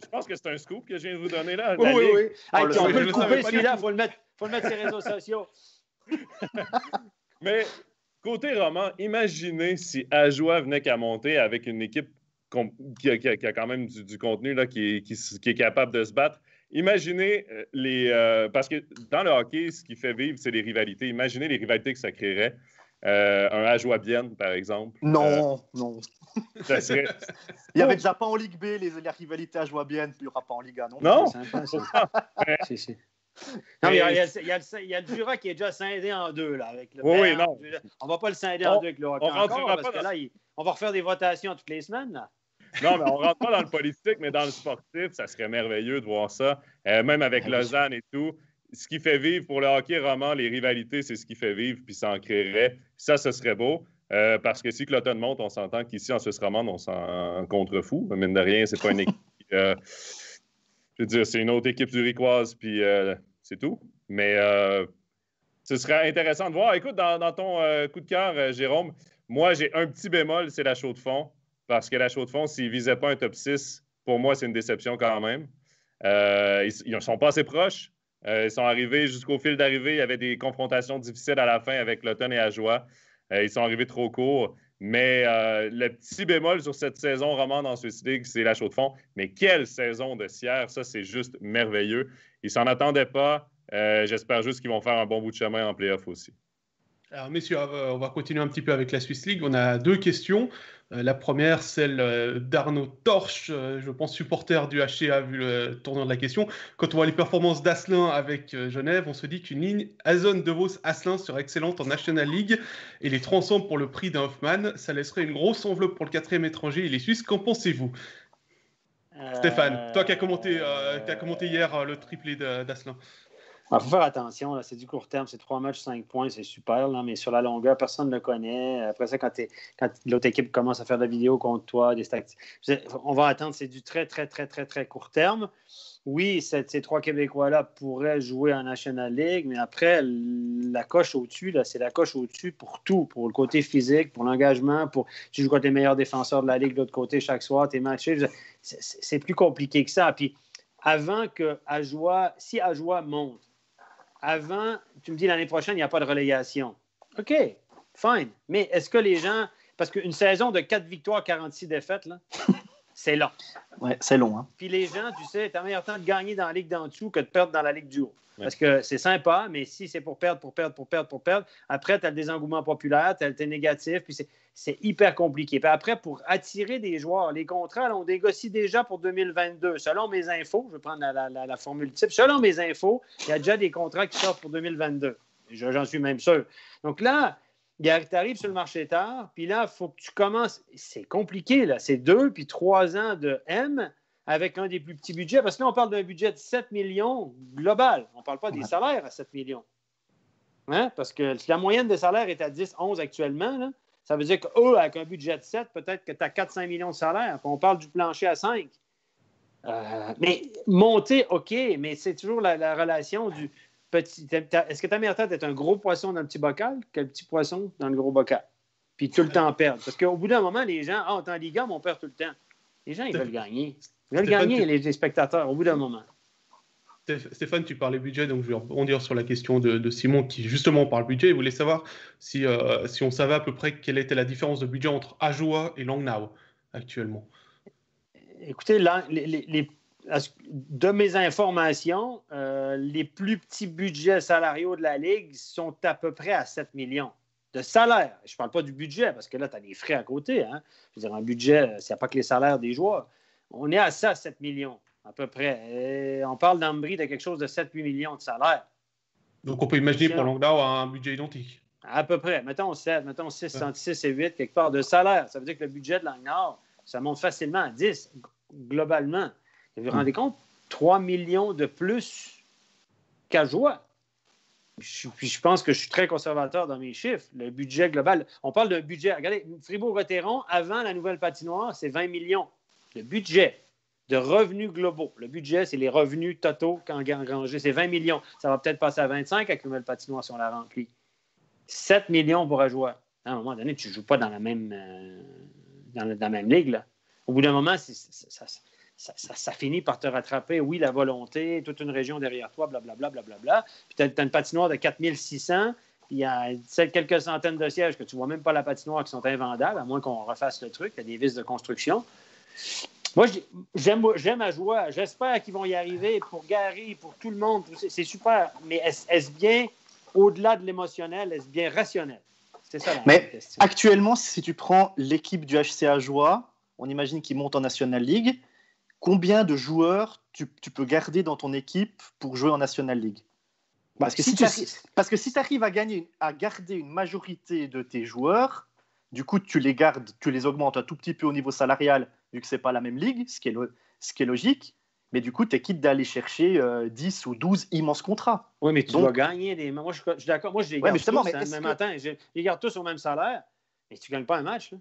Je pense que c'est un scoop que je viens de vous donner là. Oui. On peut le couper celui-là, il faut le mettre sur les réseaux sociaux. Mais côté roman, imaginez si Ajoie venait qu'à monter avec une équipe qui a quand même du contenu là, qui est capable de se battre. Imaginez parce que dans le hockey, ce qui fait vivre, c'est les rivalités. Imaginez les rivalités que ça créerait. Un Ajoie-Bienne, par exemple. Non. Ça serait... Il n'y avait déjà pas en Ligue B les rivalités Ajoie-Bienne, puis il n'y aura pas en Ligue A, non? Non? C'est sympa, ça. Si. Non, mais il y a le Jura qui est déjà scindé en 2. Là, avec le oui, non. On ne va pas le scinder en 2 avec le hockey encore, parce que là, on va refaire des votations toutes les semaines. Là. Non, mais on ne rentre pas dans le politique, mais dans le sportif, ça serait merveilleux de voir ça. Même avec Lausanne et tout. Ce qui fait vivre pour le hockey roman, les rivalités, c'est ce qui fait vivre, puis ça en créerait. Ça, ce serait beau. Parce que si Cloton monte, on s'entend qu'ici, en Suisse romande, on s'en contrefou. Mine de rien, c'est pas une équipe... je veux dire, c'est une autre équipe zurichoise, puis c'est tout. Mais ce serait intéressant de voir. Écoute, dans ton coup de cœur, Jérôme, moi, j'ai un petit bémol, c'est la Chaux-de-Fonds. Parce que la Chaux-de-Fonds, s'ils ne visaient pas un top 6, pour moi, c'est une déception quand même. Ils ne sont pas assez proches. Ils sont arrivés jusqu'au fil d'arrivée. Il y avait des confrontations difficiles à la fin avec Cloton et Ajoie. Ils sont arrivés trop courts. Mais le petit bémol sur cette saison romande en Swiss League, c'est la Chaux-de-Fonds. Mais quelle saison de Sierre! Ça, c'est juste merveilleux. Ils ne s'en attendaient pas. J'espère juste qu'ils vont faire un bon bout de chemin en play-off aussi. Alors, messieurs, on va continuer un petit peu avec la Swiss League. On a 2 questions. La première, celle d'Arnaud Torche, je pense supporter du HCA, vu le tournant de la question. Quand on voit les performances d'Asselin avec Genève, on se dit qu'une ligne Azon, DeVos, Asselin serait excellente en National League. Et les 3 ensemble pour le prix d'un Hoffman, ça laisserait une grosse enveloppe pour le 4e étranger et les Suisses. Qu'en pensez-vous? Stéphane, toi qui as commenté hier le triplé d'Asselin. Il faut faire attention, là, c'est du court terme, c'est 3 matchs, 5 points, c'est super, là, mais sur la longueur, personne ne le connaît. Après ça, quand l'autre équipe commence à faire de la vidéo contre toi, des statistiques, on va attendre, c'est du très, très, très, très, très court terme. Oui, ces 3 Québécois-là pourraient jouer en National League, mais après, la coche au-dessus, là, c'est la coche au-dessus pour tout, pour le côté physique, pour l'engagement, tu joues contre les meilleurs défenseurs de la Ligue de l'autre côté chaque soir, t'es matché. C'est plus compliqué que ça. Puis, avant que si Ajoie monte, avant, tu me dis l'année prochaine, il n'y a pas de relégation. OK, fine. Mais est-ce que les gens... Parce qu'une saison de 4 victoires, 46 défaites, là, c'est long. Ouais, c'est long. Hein? Puis les gens, tu sais, t'as meilleur temps de gagner dans la Ligue d'en dessous que de perdre dans la Ligue du haut. Ouais. Parce que c'est sympa, mais si c'est pour perdre, après, tu as le désengouement populaire, tu as le négatif, puis c'est hyper compliqué. Puis après, pour attirer des joueurs, les contrats, là, on négocie déjà pour 2022. Selon mes infos, je vais prendre la formule type, selon mes infos, il y a déjà des contrats qui sortent pour 2022. J'en suis même sûr. Donc là, tu arrives sur le marché tard, puis là, il faut que tu commences. C'est compliqué, là. C'est 2 puis 3 ans de M avec un des plus petits budgets. Parce que là, on parle d'un budget de 7 millions global. On ne parle pas des salaires à 7 millions. Hein? Parce que si la moyenne des salaires est à 10, 11 actuellement, là, ça veut dire qu'eux, avec un budget de 7, peut-être que tu as 4-5 millions de salaires. Puis on parle du plancher à 5. Mais monter, OK, mais c'est toujours la relation du... Est-ce que ta meilleure tête est un gros poisson dans le petit bocal qu'un petit poisson dans le gros bocal? Puis tout le temps perdre. Parce qu'au bout d'un moment, les gens, on est en Ligue 1, mais on perd tout le temps. Les gens, ils veulent gagner. Ils veulent gagner, les spectateurs, au bout d'un moment. Stéphane, tu parlais budget, donc je vais rebondir sur la question de Simon qui justement parle budget. Il voulait savoir si on savait à peu près quelle était la différence de budget entre Ajoa et Langnau actuellement. Écoutez, de mes informations, les plus petits budgets salariaux de la Ligue sont à peu près à 7 millions de salaire. Je ne parle pas du budget, parce que là, tu as des frais à côté. Hein? Je veux dire, un budget, il n'y a pas que les salaires des joueurs. On est à ça, 7 millions, à peu près. Et on parle d'Ambry de quelque chose de 7-8 millions de salaire. Donc, on peut imaginer pour Langnau un budget identique. À peu près. Mettons 7, mettons 6, entre 6 et 8, quelque part de salaire. Ça veut dire que le budget de Langnau, ça monte facilement à 10, globalement. Vous vous rendez compte? 3 millions de plus qu'Ajoa. Puis je pense que je suis très conservateur dans mes chiffres. Le budget global, on parle d'un budget. Regardez, Fribourg-Gotteron, avant la nouvelle patinoire, c'est 20 millions. Le budget de revenus globaux. Le budget, c'est les revenus totaux engrangés. C'est 20 millions. Ça va peut-être passer à 25 avec la nouvelle patinoire si on la remplit. 7 millions pour Ajoa. À un moment donné, tu ne joues pas dans la même, dans la même ligue. Là. Au bout d'un moment, ça finit par te rattraper. Oui, la volonté, toute une région derrière toi, blablabla. Puis tu as une patinoire de 4600, puis il y a quelques centaines de sièges que tu ne vois même pas la patinoire qui sont invendables, à moins qu'on refasse le truc. Il y a des vis de construction. Moi, j'aime Ajoa. J'espère qu'ils vont y arriver pour Gary, pour tout le monde. C'est super. Mais est-ce bien, au-delà de l'émotionnel, est-ce bien rationnel? C'est ça la question. Actuellement, si tu prends l'équipe du HC Ajoa, on imagine qu'ils montent en National League. Combien de joueurs tu peux garder dans ton équipe pour jouer en National League? Parce que si tu arrives à garder une majorité de tes joueurs, du coup, tu les augmentes un tout petit peu au niveau salarial, vu que ce n'est pas la même ligue, ce qui est logique. Mais du coup, tu es quitte d'aller chercher 10 ou 12 immenses contrats. Oui, mais tu dois gagner des... Moi, je suis d'accord. Moi, je les garde tous le même matin. Je les garde tous au même salaire. Mais tu ne gagnes pas un match. Là.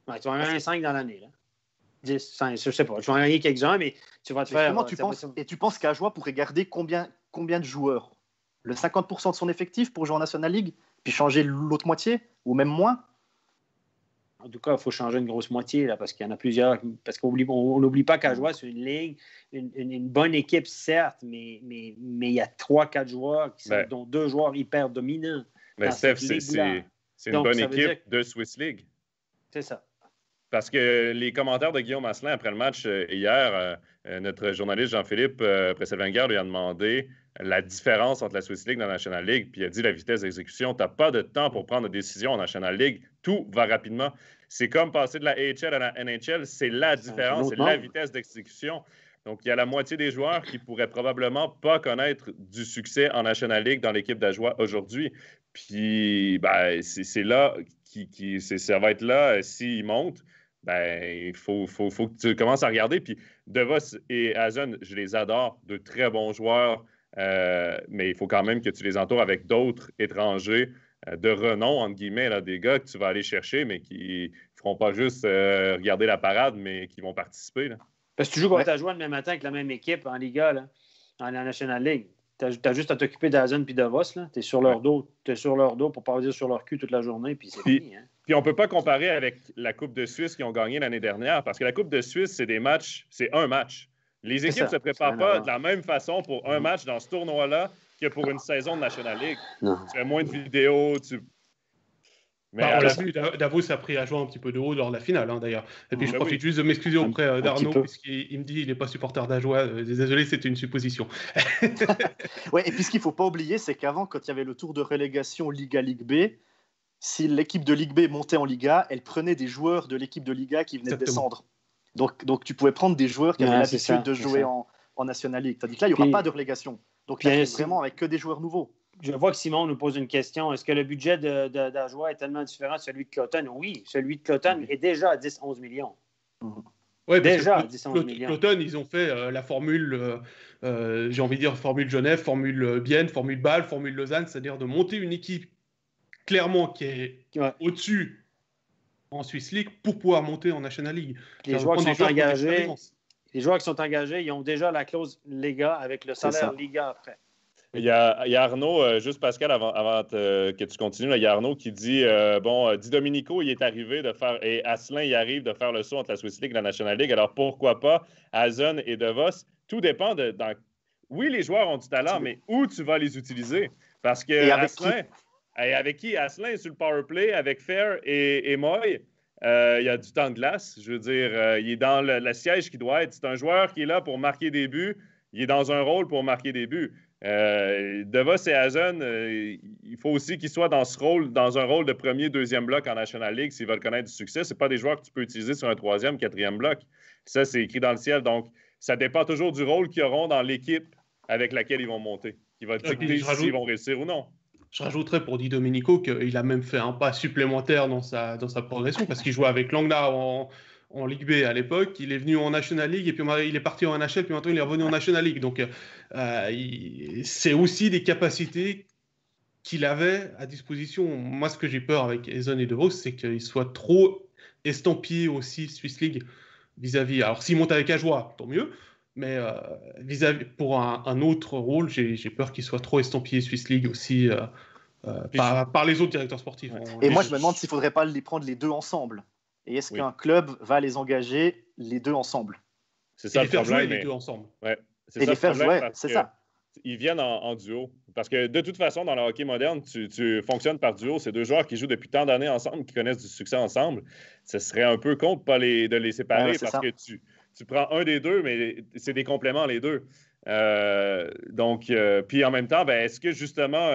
Ouais, tu vas en gagner 5 dans l'année. Là. 10, 5, je ne sais pas. Tu vas en gagner quelques-uns, mais tu vas te faire... Tu penses qu'Ajoa pourrait garder combien de joueurs? Le 50% de son effectif pour jouer en National League, puis changer l'autre moitié, ou même moins? En tout cas, il faut changer une grosse moitié, là, parce qu'il y en a plusieurs. Parce qu'on n'oublie pas qu'Ajoa, c'est une ligue, une bonne équipe, certes, mais il y a 3-4 joueurs, dont 2 joueurs hyper dominants. Mais Steph, c'est une bonne équipe de Swiss League. C'est ça. Parce que les commentaires de Guillaume Asselin après le match hier, notre journaliste Jean-Philippe Presselwenger lui a demandé la différence entre la Swiss League et la National League, puis il a dit la vitesse d'exécution. Tu n'as pas de temps pour prendre des décisions en National League. Tout va rapidement. C'est comme passer de la AHL à la NHL. C'est la différence, c'est la vitesse d'exécution. Donc, il y a la moitié des joueurs qui pourraient probablement pas connaître du succès en National League dans l'équipe d'Ajoie aujourd'hui. Puis, c'est là, ça va être là s'ils montent. Il faut que tu commences à regarder. Puis, DeVos et Hazen, je les adore. De très bons joueurs. mais il faut quand même que tu les entoures avec d'autres étrangers de renom, entre guillemets, là, des gars que tu vas aller chercher, mais qui ne feront pas juste regarder la parade, mais qui vont participer. Là. Parce que tu joues contre ta joie le même matin avec la même équipe en Liga, là, en National League. Tu as juste à t'occuper d'Hazen puis de Vos. Tu es sur leur dos. Tu es sur leur dos pour pas dire sur leur cul toute la journée, puis c'est fini. Hein? Puis on ne peut pas comparer avec la Coupe de Suisse qu'ils ont gagné l'année dernière, parce que la Coupe de Suisse, c'est des matchs, c'est un match. Les équipes ne se préparent pas de la même façon pour un match dans ce tournoi-là que pour une saison de National League. Non. Tu fais moins de vidéos, Mais on l'a vu, Davos a pris à jouer un petit peu de haut lors de la finale, hein, d'ailleurs. Et puis je profite juste de m'excuser auprès d'Arnaud, puisqu'il me dit qu'il n'est pas supporter d'Ajoie. Désolé, c'était une supposition. Ouais, et puis ce qu'il ne faut pas oublier, c'est qu'avant, quand il y avait le tour de relégation Liga-Ligue B, si l'équipe de Ligue B montait en Liga, elle prenait des joueurs de l'équipe de Liga qui venaient de descendre. Donc tu pouvais prendre des joueurs qui avaient l'habitude de jouer en National League. Tandis que là, il n'y aura pas de relégation. Donc là, c'est vraiment avec que des joueurs nouveaux. Je vois que Simon nous pose une question. Est-ce que le budget d'Ajoie est tellement différent de celui de Cloton? Oui, celui de Cloton est déjà à 10-11 millions. Oui, déjà, 10-11 millions. Cloton, ils ont fait la formule, j'ai envie de dire formule Genève, formule Bienne, formule Bâle, formule Lausanne, c'est-à-dire de monter une équipe clairement qui est au-dessus en Swiss League pour pouvoir monter en National League. Les joueurs qui sont engagés, ils ont déjà la clause Liga avec le salaire Liga après. Il y a Arnaud, juste Pascal, avant que tu continues, il y a Arnaud qui dit Di Domenico, il est arrivé de faire, et Asselin, il arrive de faire le saut entre la Swiss League et la National League, alors pourquoi pas Hazen et De Vos? Tout dépend oui, les joueurs ont du talent, mais où tu vas les utiliser? Parce que avec qui Asselin est sur le power play, avec Fair et Moy, il y a du temps de glace. Je veux dire, il est dans le siège qui doit être. C'est un joueur qui est là pour marquer des buts. Il est dans un rôle pour marquer des buts. De Vos et Hazen, il faut aussi qu'ils soient dans un rôle de premier, deuxième bloc en National League s'ils veulent connaître du succès. Ce pas des joueurs que tu peux utiliser sur un troisième, quatrième bloc. Ça, c'est écrit dans le ciel. Donc, ça dépend toujours du rôle qu'ils auront dans l'équipe avec laquelle ils vont monter, qui va dicter s'ils vont réussir ou non. Je rajouterais pour Di Domenico qu'il a même fait un pas supplémentaire dans sa progression parce qu'il jouait avec Langla en Ligue B à l'époque. Il est venu en National League et puis il est parti en NHL puis maintenant il est revenu en National League. Donc c'est aussi des capacités qu'il avait à disposition. Moi, ce que j'ai peur avec Hazen et De Vos, c'est qu'il soit trop estampillé aussi Swiss League vis-à-vis. Alors s'il monte avec Ajoie, tant mieux. Mais vis-à-vis pour un autre rôle, j'ai peur qu'il soit trop estampillé Swiss League aussi par les autres directeurs sportifs. Et moi, je me demande s'il ne faudrait pas les prendre les deux ensemble. Et est-ce qu'un club va les engager les deux ensemble? C'est ça et les faire jouer les deux ensemble. Ouais, et les faire jouer, c'est ça. Ils viennent en duo. Parce que de toute façon, dans le hockey moderne, tu fonctionnes par duo. C'est deux joueurs qui jouent depuis tant d'années ensemble, qui connaissent du succès ensemble. Ce serait un peu con de les séparer parce que tu prends un des deux, mais c'est des compléments les deux. Puis en même temps, est-ce que justement,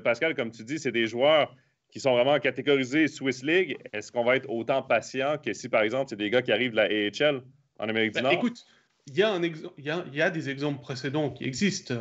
Pascal, comme tu dis, c'est des joueurs qui sont vraiment catégorisés Swiss League? Est-ce qu'on va être autant patient que si, par exemple, c'est des gars qui arrivent de la AHL en Amérique du Nord? Écoute, il y a des exemples précédents qui existent.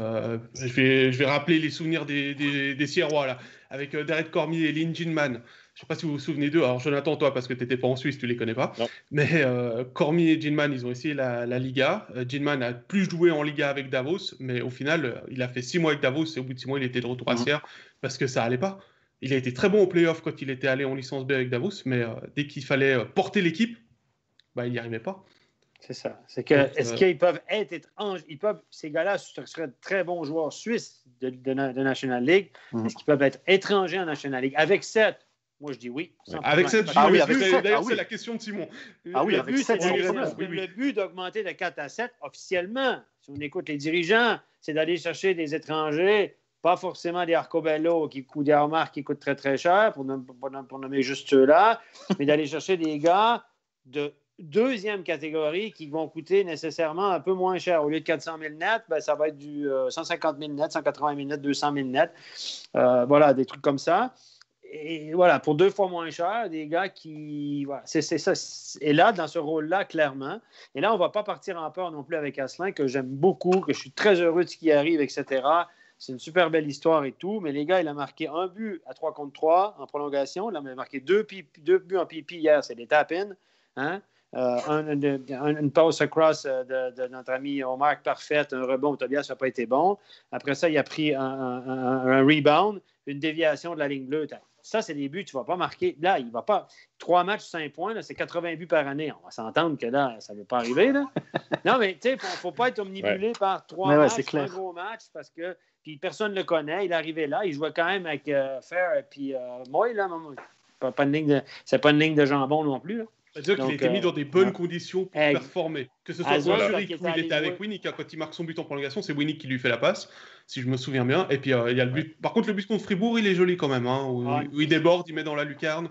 Je vais rappeler les souvenirs des Sierrois, là, avec Derek Cormier et Lynn Ginman. Je ne sais pas si vous vous souvenez d'eux. Alors, Jonathan, toi, parce que tu n'étais pas en Suisse, tu ne les connais pas. Non. Mais Cormier et Ginman, ils ont essayé la Liga. Ginman a plus joué en Liga avec Davos, mais au final, il a fait 6 mois avec Davos et au bout de 6 mois, il était de retour à Sierre parce que ça n'allait pas. Il a été très bon au play-off quand il était allé en licence B avec Davos, mais dès qu'il fallait porter l'équipe, il n'y arrivait pas. C'est ça. Est-ce qu'ils peuvent être ces gars-là seraient de très bons joueurs suisses de National League. Est-ce qu'ils peuvent être étrangers en National League? Avec 7, moi je dis oui. Avec 7, d'ailleurs, c'est la question de Simon. Le but d'augmenter de 4 à 7, officiellement, si on écoute les dirigeants, c'est d'aller chercher des étrangers, pas forcément des Arcobello ou des Armar qui coûtent très très cher, pour nommer juste ceux-là, mais d'aller chercher des gars de deuxième catégorie qui vont coûter nécessairement un peu moins cher. Au lieu de 400 000 net, ça va être du 150 000 net, 180 000 net, 200 000 net. Voilà, des trucs comme ça. Et voilà, pour 2 fois moins cher, des gars qui... Voilà, c'est ça. Et là, dans ce rôle-là, clairement. Et là, on ne va pas partir en peur non plus avec Asselin, que j'aime beaucoup, que je suis très heureux de ce qui arrive, etc. C'est une super belle histoire et tout. Mais les gars, il a marqué un but à 3 contre 3 en prolongation. Il a marqué 2 buts en pipi hier. C'est des tap-in. Hein? Une passe across de notre ami Omar parfaite, un rebond, Tobias n'a pas été bon. Après ça, il a pris un rebound, une déviation de la ligne bleue. Ça, c'est des buts, tu ne vas pas marquer. Là, il ne va pas. 3 matchs, 5 points, là, c'est 80 buts par année. On va s'entendre que là, ça ne va pas arriver. Là. Non, mais tu sais, il ne faut pas être omnibulé par 3 matchs, un gros match, parce que puis personne ne le connaît. Il est arrivé là, il jouait quand même avec Fair et puis Moy, là. C'est pas une ligne de jambon non plus. Là. C'est-à-dire qu'il a été mis dans des bonnes conditions pour performer. Que ce soit pour Zurich où il était avec Winnick, quand il marque son but en prolongation, c'est Winnick qui lui fait la passe, si je me souviens bien. Et puis il y a le but. Par contre, le but contre Fribourg, il est joli quand même. Hein, où il déborde, il met dans la lucarne.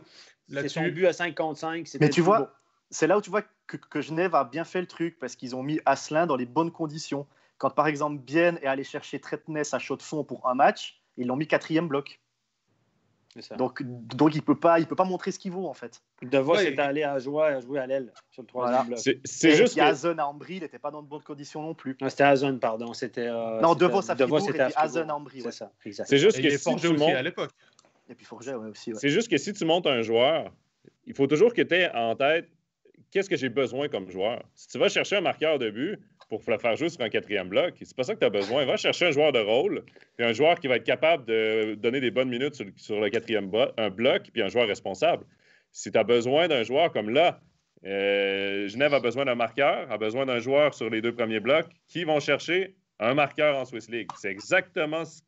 C'est son but à 5 contre 5. Mais tu vois, c'est là où tu vois que Genève a bien fait le truc parce qu'ils ont mis Asselin dans les bonnes conditions. Quand par exemple Bienne est allé chercher Tretness à chaud de fond pour un match, ils l'ont mis 4e bloc. Donc il peut pas montrer ce qu'il vaut en fait. De Vos est allé à jouer à l'aile sur le 3e bloc. C'est juste que Hazen à Ambry, il n'était pas dans de bonnes conditions non plus. Non, c'était Hazen, pardon. Non, De Vos à Fribourg et puis Hazen à Ambry. C'est ça, exact. C'est juste que si Forget aussi à l'époque. Et puis Forget aussi. Ouais. C'est juste que si tu montes un joueur, il faut toujours que tu aies en tête qu'est-ce que j'ai besoin comme joueur. Si tu vas chercher un marqueur de but pour le faire jouer sur un 4e bloc, c'est pas ça que tu as besoin. Va chercher un joueur de rôle, puis un joueur qui va être capable de donner des bonnes minutes sur le 4e bloc, puis un joueur responsable. Si tu as besoin d'un joueur comme là, Genève a besoin d'un marqueur, a besoin d'un joueur sur les 2 premiers blocs, qui vont chercher un marqueur en Swiss League. C'est exactement ce...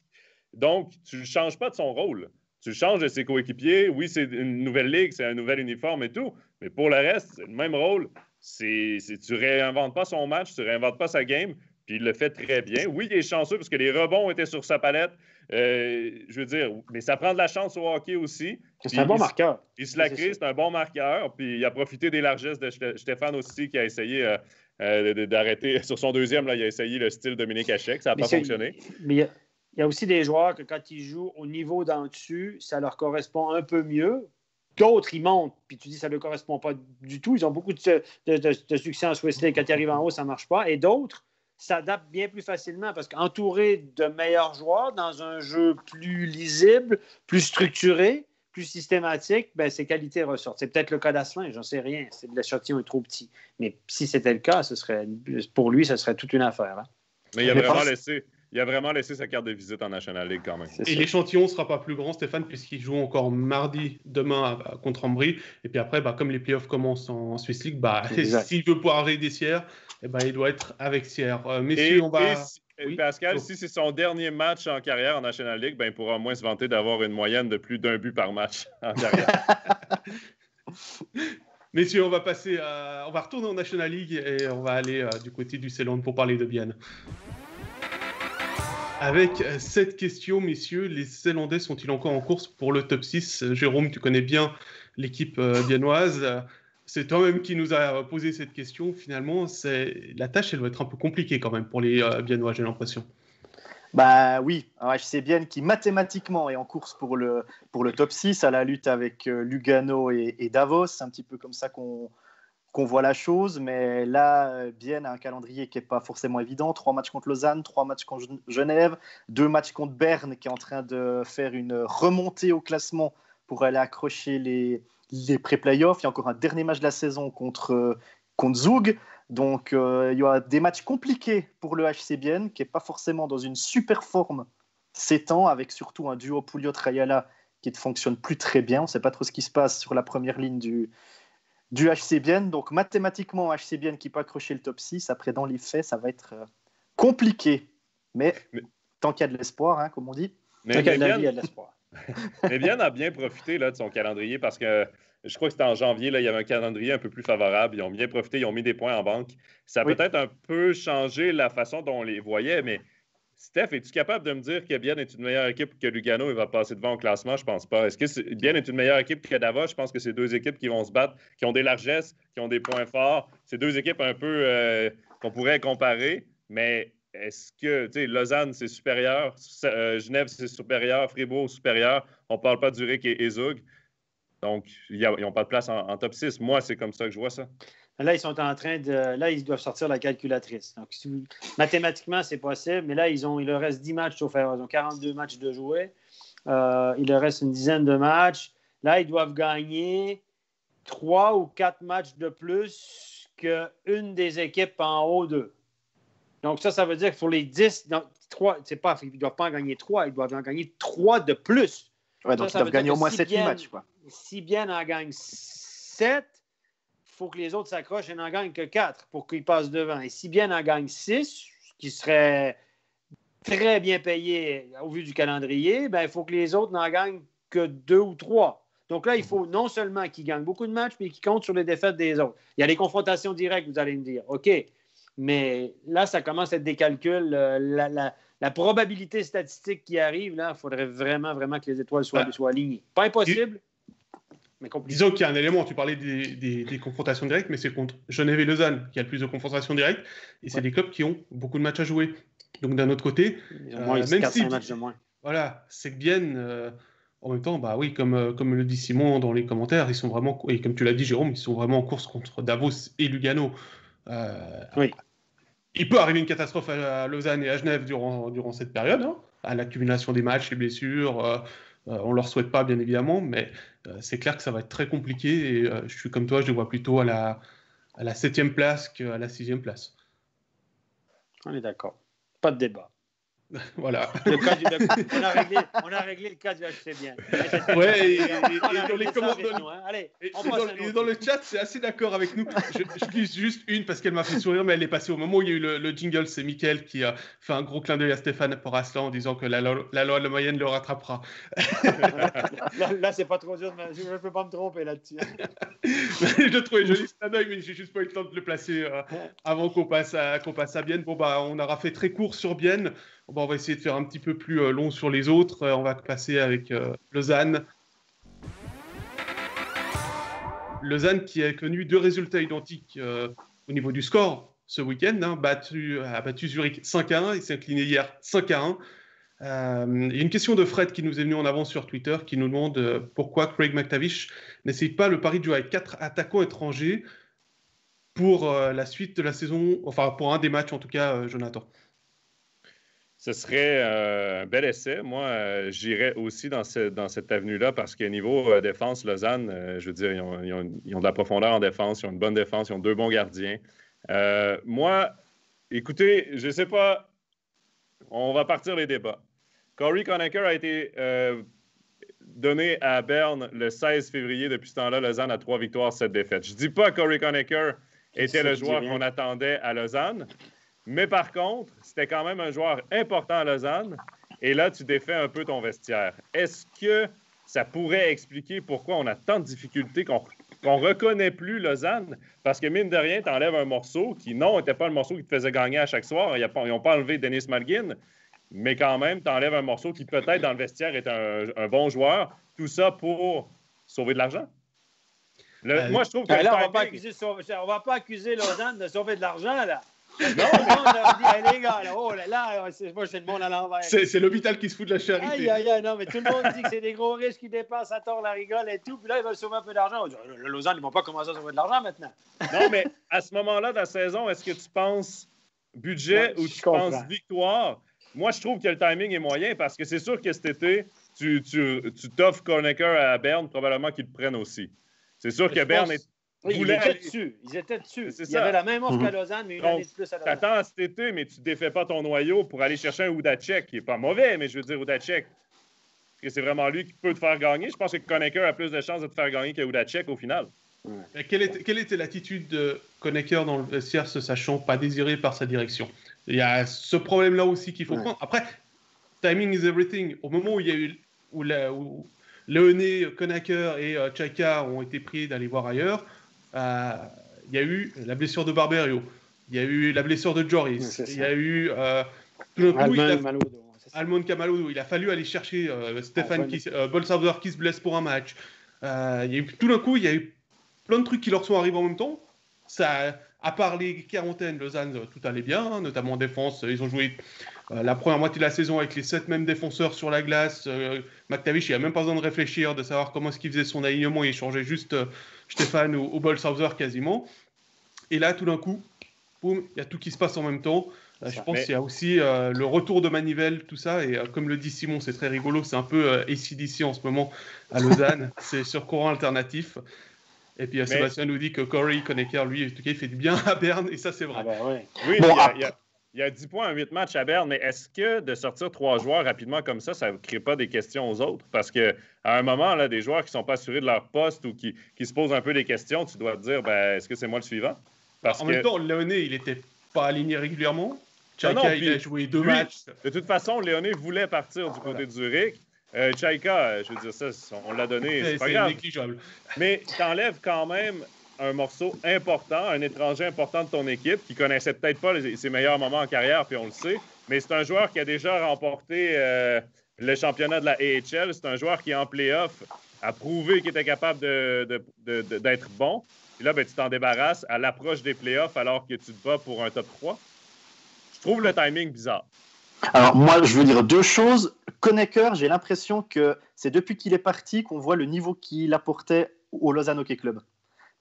Donc, tu ne changes pas de son rôle. Tu changes de ses coéquipiers. Oui, c'est une nouvelle ligue, c'est un nouvel uniforme et tout, mais pour le reste, c'est le même rôle. Tu ne réinventes pas son match, tu ne réinventes pas sa game, puis il le fait très bien. Oui, il est chanceux parce que les rebonds étaient sur sa palette. Je veux dire, mais ça prend de la chance au hockey aussi. C'est un bon marqueur. Il se la crée, c'est un bon marqueur. Puis il a profité des largesses de Stéphane aussi, qui a essayé d'arrêter. Sur son 2e, là, il a essayé le style Dominique Hachek. Ça n'a pas fonctionné. Mais il y a aussi des joueurs que quand ils jouent au niveau d'en dessus, ça leur correspond un peu mieux. D'autres, ils montent, puis tu dis que ça ne leur correspond pas du tout. Ils ont beaucoup de succès en Swiss League. Quand ils arrivent en haut, ça ne marche pas. Et d'autres s'adaptent bien plus facilement parce qu'entourés de meilleurs joueurs dans un jeu plus lisible, plus structuré, plus systématique, ben, ses qualités ressortent. C'est peut-être le cas d'Asselin, j'en sais rien. L'échantillon est trop petit. Mais si c'était le cas, pour lui, ce serait toute une affaire. Hein. Mais il a vraiment laissé sa carte de visite en National League quand même. Et l'échantillon ne sera pas plus grand, Stéphane, puisqu'il joue encore mardi, demain, contre Ambry. Et puis après, comme les playoffs commencent en Swiss League, s'il veut poirer des Sierre, il doit être avec Sierre. Messieurs, on va... Oui. Pascal, si c'est son dernier match en carrière en National League, il pourra au moins se vanter d'avoir une moyenne de plus d'1 but par match en carrière. Messieurs, on va retourner en National League et on va aller du côté du Seeland pour parler de Bienne. Avec cette question, messieurs, les Zélandais sont-ils encore en course pour le top 6 ? Jérôme, tu connais bien l'équipe biennoise. C'est toi-même qui nous a posé cette question. Finalement, la tâche, elle va être un peu compliquée quand même pour les biennois, j'ai l'impression. Oui, un HC Bienne qui mathématiquement est en course pour le top 6 à la lutte avec Lugano et Davos. C'est un petit peu comme ça qu'on voit la chose, mais là, Bienne a un calendrier qui n'est pas forcément évident. 3 matchs contre Lausanne, 3 matchs contre Genève, 2 matchs contre Berne qui est en train de faire une remontée au classement pour aller accrocher les pré-playoffs. Il y a encore un dernier match de la saison contre Zug. Donc, il y aura des matchs compliqués pour le HC Bienne qui n'est pas forcément dans une super forme ces temps, avec surtout un duo Pouliot-Rayala qui ne fonctionne plus très bien. On ne sait pas trop ce qui se passe sur la première ligne du HC Bienne. Donc, mathématiquement, HC Bienne qui peut accrocher le top 6. Après, dans les faits, ça va être compliqué. Mais tant qu'il y a de l'espoir, comme on dit. Tant qu'il y a de la vie, il y a de l'espoir. Mais Bienne a bien profité là, de son calendrier parce que je crois que c'était en janvier, là, il y avait un calendrier un peu plus favorable. Ils ont bien profité, ils ont mis des points en banque. Ça a peut-être un peu changé la façon dont on les voyait, mais Steph, es-tu capable de me dire que Bienne est une meilleure équipe que Lugano et va passer devant au classement? Je pense pas. Est-ce que Bienne est une meilleure équipe que Davos? Je pense que c'est 2 équipes qui vont se battre, qui ont des largesses, qui ont des points forts. C'est 2 équipes un peu qu'on pourrait comparer, mais est-ce que, tu sais, Lausanne, c'est supérieur, Genève, c'est supérieur, Fribourg, supérieur. On ne parle pas du Zurich et Zug. Donc, ils n'ont pas de place en top 6. Moi, c'est comme ça que je vois ça. Là, ils sont en train de... Là, ils doivent sortir la calculatrice. Donc, mathématiquement, c'est possible, mais là, il leur reste 10 matchs sauf erreur. Ils ont 42 matchs de jouer. Il leur reste une dizaine de matchs. Là, ils doivent gagner 3 ou 4 matchs de plus qu'une des équipes en haut d'eux. Donc, ça veut dire que pour les 10, donc, 3, ils ne doivent pas en gagner 3, ils doivent en gagner 3 de plus. Ouais, donc ça ils doivent gagner au moins 7 matchs. Quoi. Si Bienne en gagne 7, il faut que les autres s'accrochent et n'en gagnent que 4 pour qu'ils passent devant. Et si Bienne en gagne 6, ce qui serait très bien payé au vu du calendrier, ben, il faut que les autres n'en gagnent que 2 ou 3. Donc là, il faut non seulement qu'ils gagnent beaucoup de matchs, mais qu'ils comptent sur les défaites des autres. Il y a les confrontations directes, vous allez me dire. OK. Mais là, ça commence à être des calculs. La probabilité statistique qui arrive, là, il faudrait vraiment, vraiment que les étoiles soient alignées. Pas impossible, mais compliqué. Disons qu'il y a un élément, tu parlais des confrontations directes, mais c'est contre Genève et Lausanne qui a le plus de confrontations directes. Et c'est des clubs qui ont beaucoup de matchs à jouer. Donc d'un autre côté, ils ont moins même 4-5 matchs de moins. Voilà, c'est que Bienne, en même temps, bah oui, comme le dit Simon dans les commentaires, ils sont vraiment, et comme tu l'as dit Jérôme, ils sont vraiment en course contre Davos et Lugano. Oui. Il peut arriver une catastrophe à Lausanne et à Genève durant cette période, hein, à l'accumulation des matchs, les blessures. On ne leur souhaite pas, bien évidemment, mais c'est clair que ça va être très compliqué. Et je suis comme toi, je les vois plutôt à la 7e place qu'à la 6e place. On est d'accord. Pas de débat. Voilà. On a réglé le cas du HC Bienne. Ouais, et dans les commentaires. Allez, dans le chat, c'est assez d'accord avec nous. Je glisse juste une parce qu'elle m'a fait sourire, mais elle est passée au moment où il y a eu le jingle. C'est Mickaël qui a fait un gros clin d'œil à Stéphane Poraslan en disant que la loi de la moyenne le rattrapera. Là, c'est pas trop dur, mais je ne peux pas me tromper là-dessus. Je le trouvais joli, c'est un œil, mais j'ai juste pas eu le temps de le placer avant qu'on passe à Bienne. Bon, bah, on aura fait très court sur Bienne. Bon, on va essayer de faire un petit peu plus long sur les autres. On va passer avec Lausanne. Lausanne qui a connu 2 résultats identiques au niveau du score ce week-end. Hein, a battu Zurich 5-1 et s'est incliné hier 5-1. Il y a une question de Fred qui nous est venue en avance sur Twitter qui nous demande pourquoi Craig McTavish n'essaye pas le pari de jouer avec 4 attaquants étrangers pour la suite de la saison, enfin pour un des matchs en tout cas, Jonathan. Ce serait un bel essai. Moi, j'irais aussi dans cette avenue-là parce que niveau défense, Lausanne, je veux dire, ils ont de la profondeur en défense, ils ont une bonne défense, ils ont 2 bons gardiens. Moi, écoutez, je ne sais pas, on va partir les débats. Corey Conacher a été donné à Berne le 16 février. Depuis ce temps-là, Lausanne a 3 victoires, 7 défaites. Je ne dis pas que Corey Conacher était le joueur qu'on attendait à Lausanne. Mais par contre, c'était quand même un joueur important à Lausanne. Et là, tu défais un peu ton vestiaire. Est-ce que ça pourrait expliquer pourquoi on a tant de difficultés qu'on ne reconnaît plus Lausanne? Parce que mine de rien, tu enlèves un morceau qui, non, n'était pas le morceau qui te faisait gagner à chaque soir. Ils n'ont pas enlevé Denis Malgin. Mais quand même, tu enlèves un morceau qui peut-être dans le vestiaire est un bon joueur. Tout ça pour sauver de l'argent. Moi, je trouve que là, on va pas accuser Lausanne de sauver de l'argent, là. Non, on a dit, hey, les gars, là, oh là là, moi, c'est le monde à l'envers. C'est l'hôpital qui se fout de la charité. Aïe, non, mais tout le monde dit que c'est des gros riches qui dépensent à tort la rigole et tout, puis là, ils veulent sauver un peu d'argent. On dit, le Lausanne, ils ne vont pas commencer à sauver de l'argent maintenant. Non, mais à ce moment-là de la saison, est-ce que tu penses budget ou tu penses victoire? Moi, je trouve que le timing est moyen parce que c'est sûr que cet été, tu t'offres Conacher à Berne, probablement qu'ils le prennent aussi. C'est sûr que Berne est. Oui, ils étaient dessus. Il y avait la même offre qu'à Lausanne, mais une année de plus à Lausanne. T'attends cet été, mais tu ne défais pas ton noyau pour aller chercher un Udacek, qui n'est pas mauvais, mais je veux dire Udacek. Parce que c'est vraiment lui qui peut te faire gagner. Je pense que Conacher a plus de chances de te faire gagner que Udacek au final. Ouais. Quelle était l'attitude de Conacher dans le vestiaire, se sachant pas désiré par sa direction? Il y a ce problème-là aussi qu'il faut prendre. Après, timing is everything. Au moment où il y a eu où Leoné, Conacher et Tchaka ont été pris d'aller voir ailleurs, il y a eu la blessure de Barberio, il y a eu la blessure de Joris, il y a eu tout d'un coup Almon Kamaludo. Il a fallu aller chercher Stéphane Bolsauer qui se blesse pour un match. Tout d'un coup, il y a eu plein de trucs qui leur sont arrivés en même temps. Ça, à part les quarantaines, Lausanne, tout allait bien, hein, notamment en défense. Ils ont joué la première moitié de la saison avec les 7 mêmes défenseurs sur la glace. McTavish, il n'a même pas besoin de réfléchir, de savoir comment est-ce qu'il faisait son alignement. Il changeait juste Stéphane ou Bolsauer quasiment. Et là, tout d'un coup, boum, il y a tout qui se passe en même temps. Je pense qu'il y a aussi le retour de Manivelle, tout ça. Et comme le dit Simon, c'est très rigolo. C'est un peu AC/DC en ce moment à Lausanne. C'est sur courant alternatif. Et puis Sébastien nous dit que Corey Conacher, lui, en tout cas, il fait du bien à Berne, et ça, c'est vrai. Ah ben, oui. Oui, il y a 10 points en 8 matchs à Berne, mais est-ce que de sortir 3 joueurs rapidement comme ça ne crée pas des questions aux autres? Parce qu'à un moment, là, des joueurs qui ne sont pas assurés de leur poste ou qui se posent un peu des questions, tu dois te dire, est-ce que c'est moi le suivant? En même temps, Léoné, il n'était pas aligné régulièrement. Chaika, il a joué 2 matchs. De toute façon, Léoné voulait partir du côté de Zurich. Chaika, je veux dire, ça, on l'a donné, c'est pas grave. Négligeable. Mais tu enlèves quand même un morceau important, un étranger important de ton équipe qui connaissait peut-être pas ses meilleurs moments en carrière, puis on le sait, mais c'est un joueur qui a déjà remporté le championnat de la AHL. C'est un joueur qui, en play-off, a prouvé qu'il était capable d'être bon. Puis là, tu t'en débarrasses à l'approche des play-offs alors que tu te bats pour un top 3. Je trouve le timing bizarre. Alors, moi, je veux dire 2 choses. Conacher, j'ai l'impression que c'est depuis qu'il est parti qu'on voit le niveau qu'il apportait au Lausanne Hockey Club.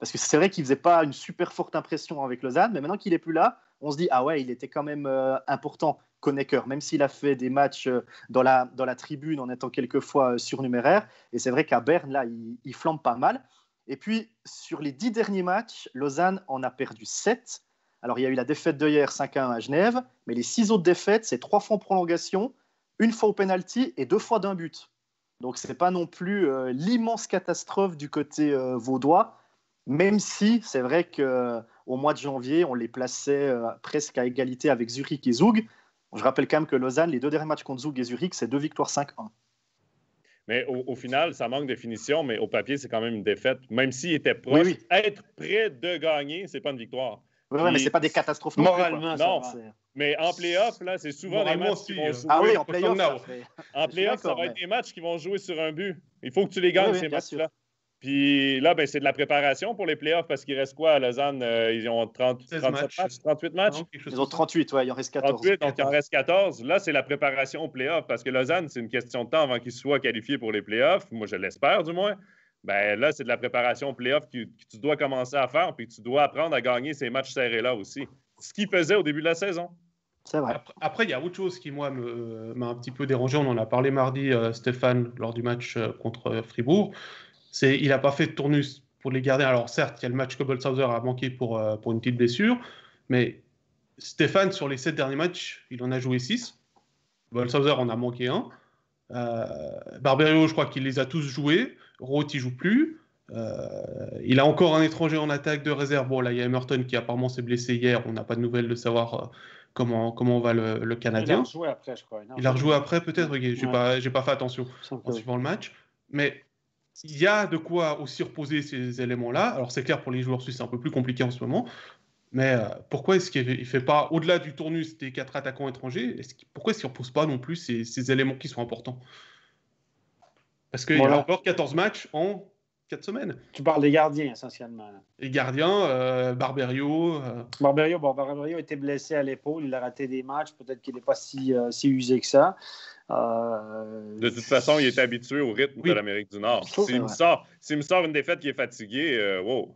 Parce que c'est vrai qu'il ne faisait pas une super forte impression avec Lausanne, mais maintenant qu'il n'est plus là, on se dit, ah ouais, il était quand même important, Conacher, même s'il a fait des matchs dans la tribune en étant quelquefois surnuméraire. Et c'est vrai qu'à Berne, là, il flambe pas mal. Et puis, sur les 10 derniers matchs, Lausanne en a perdu 7. Alors, il y a eu la défaite de hier, 5-1 à Genève, mais les 6 autres défaites, c'est 3 fois en prolongation, 1 fois au penalty et 2 fois d'un but. Donc, ce n'est pas non plus l'immense catastrophe du côté vaudois, même si c'est vrai qu'au mois de janvier, on les plaçait presque à égalité avec Zurich et Zug. Je rappelle quand même que Lausanne, les 2 derniers matchs contre Zug et Zurich, c'est 2 victoires 5-1. Mais au final, ça manque de finition, mais au papier, c'est quand même une défaite. Même s'il était proche, oui. Être près de gagner, c'est pas une victoire. Oui, mais c'est pas des catastrophes moralement. Non, mais en play-off, là, c'est souvent des matchs qui vont jouer. Ah oui, en play-off, en play-off, ça va être des matchs qui vont jouer sur un but. Il faut que tu les gagnes, ces matchs-là. Puis là, c'est de la préparation pour les playoffs parce qu'il reste quoi à Lausanne? Ils ont 37 matchs, 38 matchs? Non, ils ont 38, il en reste 14. 38, donc il en reste 14. Là, c'est la préparation aux playoffs parce que Lausanne, c'est une question de temps avant qu'ils soient qualifiés pour les playoffs. Moi, je l'espère du moins. Là, c'est de la préparation aux playoffs que tu dois commencer à faire puis tu dois apprendre à gagner ces matchs serrés-là aussi. Ce qu'ils faisaient au début de la saison. C'est vrai. Après, il y a autre chose qui, moi, m'a un petit peu dérangé. On en a parlé mardi, Stéphane, lors du match contre Fribourg. Il n'a pas fait de tournus pour les gardiens. Alors certes, il y a le match que Bolshauser a manqué pour une petite blessure, mais Stéphane, sur les 7 derniers matchs, il en a joué 6. Bolshauser en a manqué 1. Barberio, je crois qu'il les a tous joués. Roth, il ne joue plus. Il a encore un étranger en attaque de réserve. Bon, là, il y a Emerton qui apparemment s'est blessé hier. On n'a pas de nouvelles de savoir comment va le Canadien. Il a rejoué après, je crois. Il a rejoué après, peut-être. Okay, j'ai pas fait attention en suivant le match. Mais il y a de quoi aussi reposer ces éléments-là. Alors, c'est clair, pour les joueurs suisses, c'est un peu plus compliqué en ce moment. Mais pourquoi est-ce qu'il ne fait pas, au-delà du tournus des 4 attaquants étrangers, pourquoi est-ce qu'il ne repose pas non plus ces éléments qui sont importants? Parce qu'il y a encore 14 matchs en 4 semaines. Tu parles des gardiens, essentiellement. Les gardiens, Barberio... Barberio était blessé à l'épaule. Il a raté des matchs. Peut-être qu'il n'est pas si usé que ça. De toute façon, il est habitué au rythme de l'Amérique du Nord. S'il me sort une défaite qui est fatigué, wow.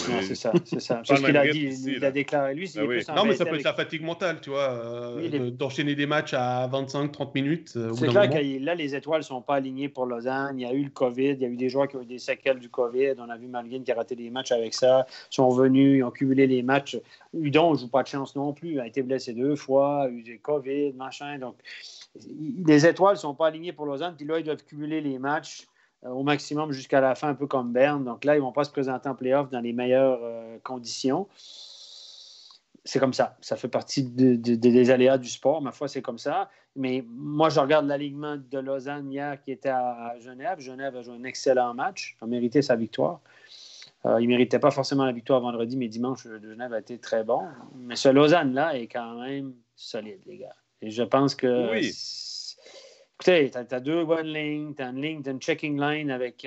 Non, c'est ça. C'est ce qu'il a dit. Il a déclaré. Lui, non, mais ça peut être la fatigue mentale, tu vois, d'enchaîner des matchs à 25-30 minutes. C'est clair que là, les étoiles ne sont pas alignées pour Lausanne. Il y a eu le COVID. Il y a eu des joueurs qui ont eu des séquelles du COVID. On a vu Malguin qui a raté des matchs avec ça. Ils sont venus, ils ont cumulé les matchs. Hudon ne joue pas de chance non plus. Il a été blessé 2 fois. Il a eu des COVID, machin. Donc, les étoiles ne sont pas alignées pour Lausanne. Puis là, ils doivent cumuler les matchs au maximum jusqu'à la fin, un peu comme Berne. Donc là, ils ne vont pas se présenter en play-off dans les meilleures conditions. C'est comme ça. Ça fait partie des aléas du sport. Ma foi, c'est comme ça. Mais moi, je regarde l'alignement de Lausanne hier qui était à Genève. Genève a joué un excellent match. Il a mérité sa victoire. Il ne méritait pas forcément la victoire vendredi, mais dimanche, Genève a été très bon. Mais ce Lausanne-là est quand même solide, les gars. Et je pense que... Oui. Écoutez, tu as 2 bonnes lignes, tu as une checking line avec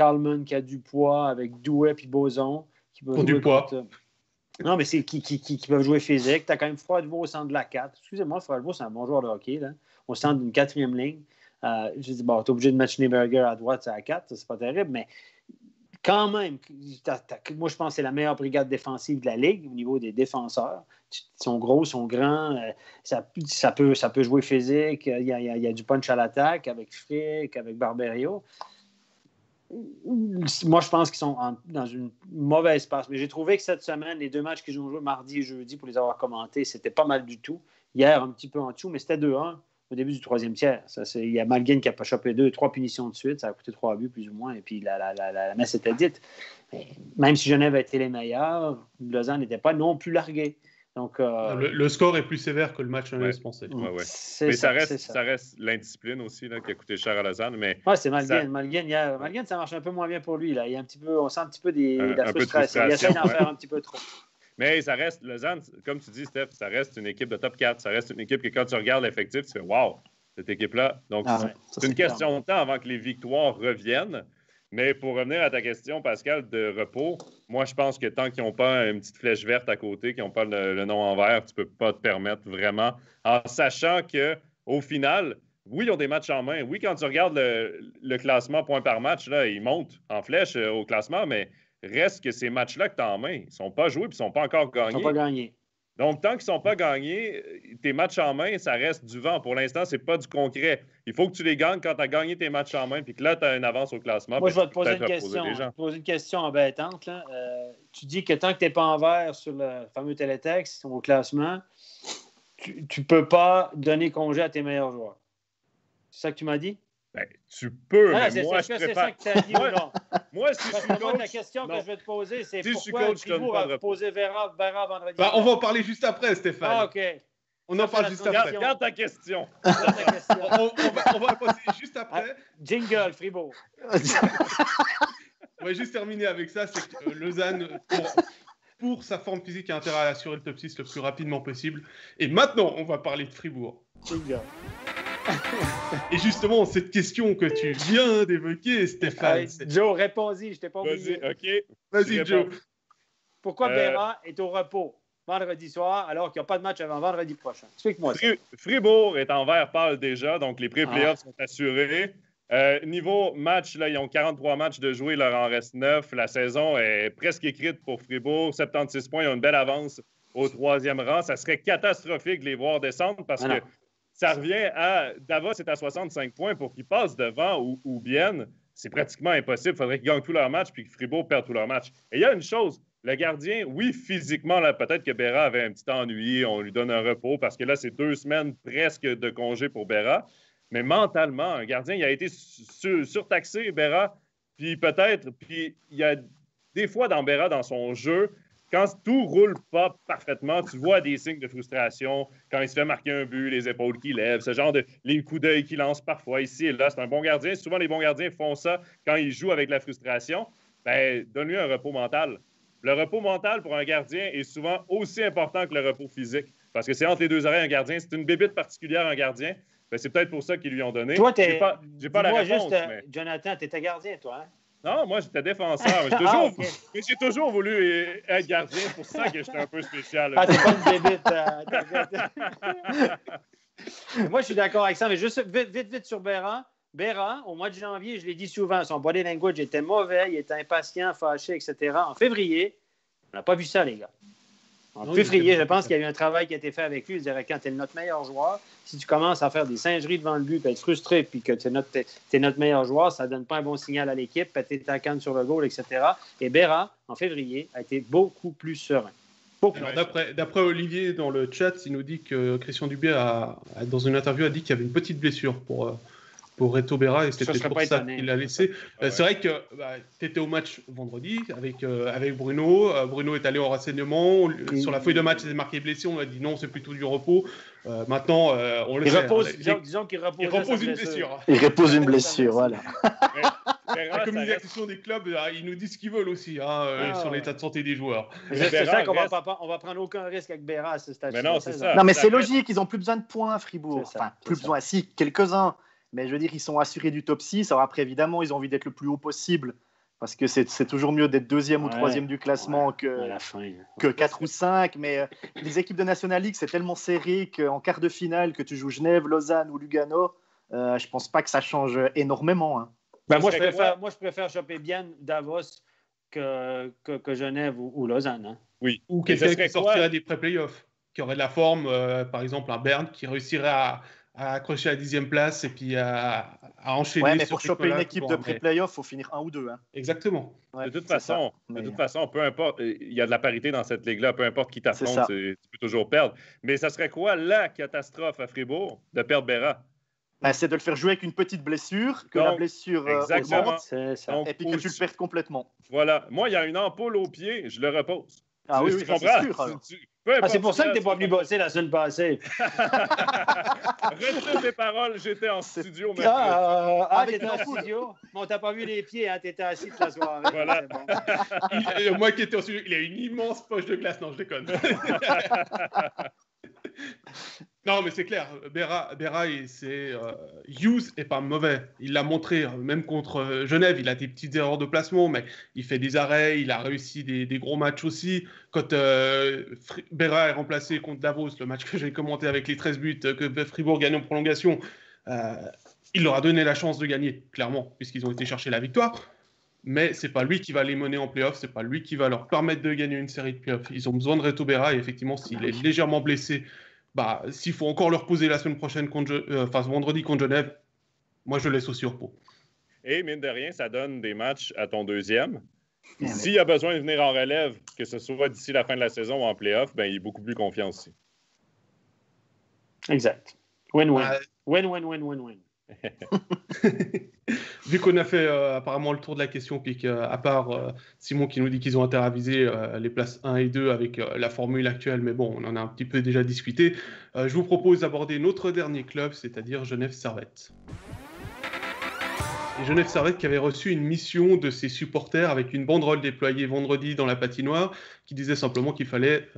Allman qui a du poids, avec Douai puis Boson qui peuvent du poids. Non, mais c'est qui peuvent jouer physique. Tu as quand même Froidevaux au centre de la 4. Excusez-moi, Froidevaux, c'est un bon joueur de hockey, là, au centre d'une 4e ligne. Je dis, bon, tu es obligé de mettre Schneeberger à droite, c'est à 4, c'est pas terrible, mais quand même, moi, je pense que c'est la meilleure brigade défensive de la Ligue au niveau des défenseurs. Ils sont gros, ils sont grands, ça peut jouer physique. Il y a du punch à l'attaque avec Frick, avec Barberio. Moi, je pense qu'ils sont dans une mauvaise passe. Mais j'ai trouvé que cette semaine, les 2 matchs qu'ils ont joués mardi et jeudi, pour les avoir commentés, c'était pas mal du tout. Hier, un petit peu en dessous, mais c'était 2-1 au début du 3e tiers. Il y a Malgin qui a pas chopé 3 punitions de suite. Ça a coûté 3 buts, plus ou moins. Et puis, la messe était dite. Mais même si Genève a été les meilleurs, Lausanne n'était pas non plus largué. Donc, le score est plus sévère que le match laisse penser. Ouais. Mais ça reste l'indiscipline aussi là, qui a coûté cher à Lausanne. Mais c'est Malgin. Malgin, ça marche un peu moins bien pour lui. Là. On sent un petit peu de la frustration. Il essaie d'en faire un petit peu trop. Mais ça reste, Lausanne, comme tu dis, Steph, ça reste une équipe de top 4. Ça reste une équipe que quand tu regardes l'effectif, tu fais « Wow, cette équipe-là ». Donc, c'est une question de temps avant que les victoires reviennent. Mais pour revenir à ta question, Pascal, de repos, moi, je pense que tant qu'ils n'ont pas une petite flèche verte à côté, qu'ils n'ont pas le nom en vert, tu ne peux pas te permettre vraiment, en sachant qu'au final, oui, ils ont des matchs en main. Oui, quand tu regardes le classement point par match, là, ils montent en flèche au classement, mais reste que ces matchs-là que tu as en main, ils ne sont pas joués et ils ne sont pas encore gagnés. Ils ne sont pas gagnés. Donc, tant qu'ils ne sont pas gagnés, tes matchs en main, ça reste du vent. Pour l'instant, ce n'est pas du concret. Il faut que tu les gagnes quand tu as gagné tes matchs en main, puis que là, tu as une avance au classement. Moi, je vais te poser une question. Je vais te poser une question embêtante. Là. Tu dis que tant que tu n'es pas en vert sur le fameux télétexte au classement, tu ne peux pas donner congé à tes meilleurs joueurs. C'est ça que tu m'as dit? Ben, tu peux, mais c'est moi, ça que tu as dit ou non? Moi, si je suis coach... La question que je vais te poser, c'est pourquoi Fribourg a posé Vera vendredi? On va en parler juste après, Stéphane. Ah, OK. On en parle juste après. Regarde ta question. on va passer juste après. Jingle, Fribourg. On va juste terminer avec ça, c'est que Lausanne, pour sa forme physique, a intérêt à assurer le top 6 le plus rapidement possible. Et maintenant, on va parler de Fribourg. Jingle. Et justement, cette question que tu viens d'évoquer, Stéphane. Joe, réponds-y, je t'ai pas oublié. Vas-y, OK. Vas-y, Joe. Pourquoi Béra est au repos vendredi soir alors qu'il n'y a pas de match avant vendredi prochain? Explique-moi ça. Fribourg est en vert pâle déjà, donc les pré-playoffs sont assurés. Niveau match, là, ils ont 43 matchs de jouer, il leur en reste 9. La saison est presque écrite pour Fribourg. 76 points, ils ont une belle avance au 3e rang. Ça serait catastrophique de les voir descendre parce que ça revient à... Davos est à 65 points pour qu'ils passent devant ou bien. C'est pratiquement impossible. Il faudrait qu'ils gagnent tous leurs matchs puis que Fribourg perde tous leurs matchs. Et il y a une chose, le gardien, oui, physiquement, là, peut-être que Béra avait un petit ennui, on lui donne un repos parce que là, c'est 2 semaines presque de congé pour Béra. Mais mentalement, un gardien, il a été surtaxé, Béra. Puis il y a des fois dans Béra, dans son jeu, quand tout roule pas parfaitement, tu vois des signes de frustration. Quand il se fait marquer un but, les épaules qui lèvent, ce genre de les coups d'œil qu'il lance parfois ici et là. C'est un bon gardien. Souvent, les bons gardiens font ça quand ils jouent avec la frustration. Ben, donne-lui un repos mental. Le repos mental pour un gardien est souvent aussi important que le repos physique. Parce que c'est entre les deux oreilles un gardien. C'est une bébite particulière, un gardien. Ben, c'est peut-être pour ça qu'ils lui ont donné. Toi, j'ai pas la réponse. Mais... Jonathan, tu étais gardien, toi, hein? Non, moi, j'étais défenseur. J'ai toujours voulu être gardien. C'est pour ça que j'étais un peu spécial. Ah, t'es pas une bébite. Moi, je suis d'accord avec ça, mais juste vite sur Béra. Béra, au mois de janvier, je l'ai dit souvent, son body language était mauvais, il était impatient, fâché, etc. En février, on n'a pas vu ça, les gars. En février, je pense qu'il y a eu un travail qui a été fait avec lui. Il dirait, quand tu es notre meilleur joueur, si tu commences à faire des singeries devant le but, puis être frustré, puis que tu es notre meilleur joueur, ça ne donne pas un bon signal à l'équipe, puis tu es ta canne sur le goal, etc. Et Béra, en février, a été beaucoup plus serein. D'après Olivier, dans le chat, il nous dit que Christian Dubé, dans une interview, a dit qu'il y avait une petite blessure pour Reto Berra et c'était pour ça qu'il l'a laissé. C'est vrai que tu étais au match vendredi avec Bruno. Bruno est allé en renseignement. Sur la feuille de match, il s'est marqué blessé. On a dit non, c'est plutôt du repos. Maintenant, on le sait. Disons qu'il repose, une blessure. Il repose une blessure, voilà. La communication des clubs, ils nous disent ce qu'ils veulent aussi sur l'état de santé des joueurs. C'est ça qu'on va prendre aucun risque avec Berra à ce stade. Mais non, c'est ça. Non, mais c'est logique. Ils n'ont plus besoin de points, Fribourg. Enfin, plus besoin. Si, quelques-uns. Mais je veux dire, ils sont assurés du top 6. Alors après, évidemment, ils ont envie d'être le plus haut possible parce que c'est toujours mieux d'être 2e ou 3e du classement que 4 ou 5. Mais les équipes de National League, c'est tellement serré qu'en quart de finale, que tu joues Genève, Lausanne ou Lugano, je pense pas que ça change énormément. Hein. Moi, je préfère choper bien Davos que Genève ou Lausanne. Hein. Oui. Ou quelqu'un qui sortirait des pré-playoffs, qui aurait de la forme, par exemple un Berne qui réussirait à accrocher la 10e place et puis à enchaîner. Ouais, mais sur pour choper une Nicolas, équipe bon, de mais- pré-playoff, il faut finir 1 ou 2. Hein. Exactement. Ouais, De toute c'est ça. façon, Mais- de toute façon, peu importe, il y a de la parité dans cette ligue-là, peu importe qui C'est t'affronte, ça. tu peux toujours perdre. Mais ça serait quoi la catastrophe à Fribourg de perdre Berra? Ben, c'est de le faire jouer avec une petite blessure, que la Donc, blessure exactement. augmente, C'est ça. Donc, et puis que tu le perds complètement. Voilà. Moi, il y a une ampoule au pied, je le repose. Ah oui, Tu oui, ça, c'est comprends? sûr, alors. Peu importe C'est pour ça que là, tu n'es pas venu bosser la semaine passée. Retire tes paroles, j'étais en studio mercredi. Avec t'étais une en ampoule. studio. Mais on t'a pas vu les pieds, hein? T'étais assis toute la soirée. Voilà. C'est bon. Moi qui étais au studio, il a une immense poche de glace. Non, je déconne. Non, mais c'est clair. Berra Hughes est pas mauvais. Il l'a montré, même contre Genève. Il a des petites erreurs de placement, mais il fait des arrêts. Il a réussi des gros matchs aussi. Quand Berra est remplacé contre Davos, le match que j'ai commenté avec les 13 buts que Fribourg gagne en prolongation, il leur a donné la chance de gagner, clairement, puisqu'ils ont été chercher la victoire. Mais c'est pas lui qui va les mener en playoff, c'est pas lui qui va leur permettre de gagner une série de playoffs. Ils ont besoin de Reto Berra et effectivement, s'il est légèrement blessé, s'il faut encore le reposer la semaine prochaine, vendredi contre Genève, moi je le laisse aussi au repos. Et mine de rien, ça donne des matchs à ton deuxième. Ouais. S'il a besoin de venir en relève, que ce soit d'ici la fin de la saison ou en playoff, ben, il est beaucoup plus confiant aussi. Exact. Win-win. Ouais. Win-win-win-win-win. Vu qu'on a fait apparemment le tour de la question, puis qu'à part Simon qui nous dit qu'ils ont intérêt à viser les places 1 et 2 avec la formule actuelle, mais bon, on en a un petit peu déjà discuté, je vous propose d'aborder notre dernier club, c'est-à-dire Genève Servette. Et Genève Servette qui avait reçu une mission de ses supporters avec une banderole déployée vendredi dans la patinoire qui disait simplement qu'il fallait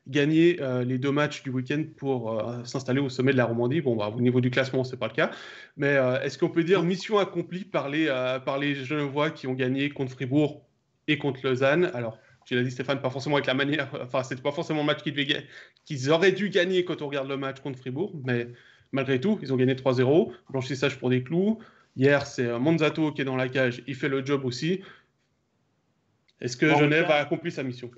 gagner les 2 matchs du week-end pour s'installer au sommet de la Romandie. Bon, au niveau du classement, c'est pas le cas. Mais est-ce qu'on peut dire mission accomplie par les Genevois qui ont gagné contre Fribourg et contre Lausanne? Alors, tu l'as dit Stéphane, pas forcément avec la manière, enfin, c'était pas forcément le match qu'ils auraient dû gagner quand on regarde le match contre Fribourg, mais malgré tout, ils ont gagné 3-0, blanchissage pour des clous. Hier, c'est Monzato qui est dans la cage, il fait le job aussi. Est-ce que Genève a accompli sa mission?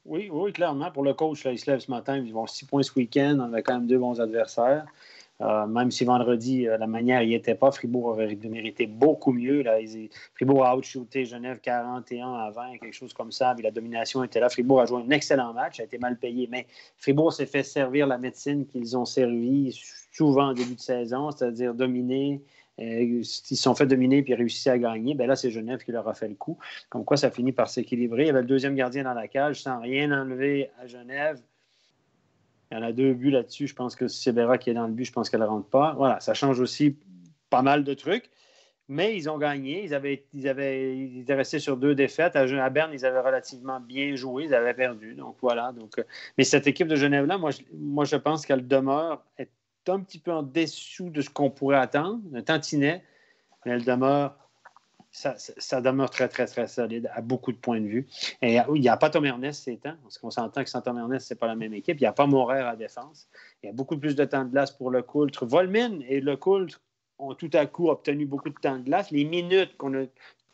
Oui, clairement. Pour le coach, là, il se lève ce matin, ils vont 6 points ce week-end, on avait quand même 2 bons adversaires. Même si vendredi, la manière n'y était pas, Fribourg aurait mérité beaucoup mieux. Là. Fribourg a outshooté Genève 41-20, quelque chose comme ça. Puis la domination était là. Fribourg a joué un excellent match, a été mal payé, mais Fribourg s'est fait servir la médecine qu'ils ont servi souvent en début de saison, c'est-à-dire dominer. Ils se sont fait dominer puis réussi à gagner. Bien là, c'est Genève qui leur a fait le coup. Comme quoi, ça finit par s'équilibrer. Il y avait le deuxième gardien dans la cage sans rien enlever à Genève. Il y en a 2 buts là-dessus. Je pense que si c'est Berra qui est dans le but, je pense qu'elle ne rentre pas. Voilà, ça change aussi pas mal de trucs. Mais ils ont gagné. Ils étaient restés sur 2 défaites. À Berne, ils avaient relativement bien joué. Ils avaient perdu. Donc voilà. Mais cette équipe de Genève-là, moi, je pense qu'elle demeure un petit peu en dessous de ce qu'on pourrait attendre, un tantinet, mais elle demeure, ça demeure très, très, très solide à beaucoup de points de vue. Et il n'y a pas Tom Ernest ces temps, parce qu'on s'entend que sans Tom Ernest, ce n'est pas la même équipe. Il n'y a pas Morer à défense. Il y a beaucoup plus de temps de glace pour le Coultre. Volmin et le Coultre ont tout à coup obtenu beaucoup de temps de glace. Les minutes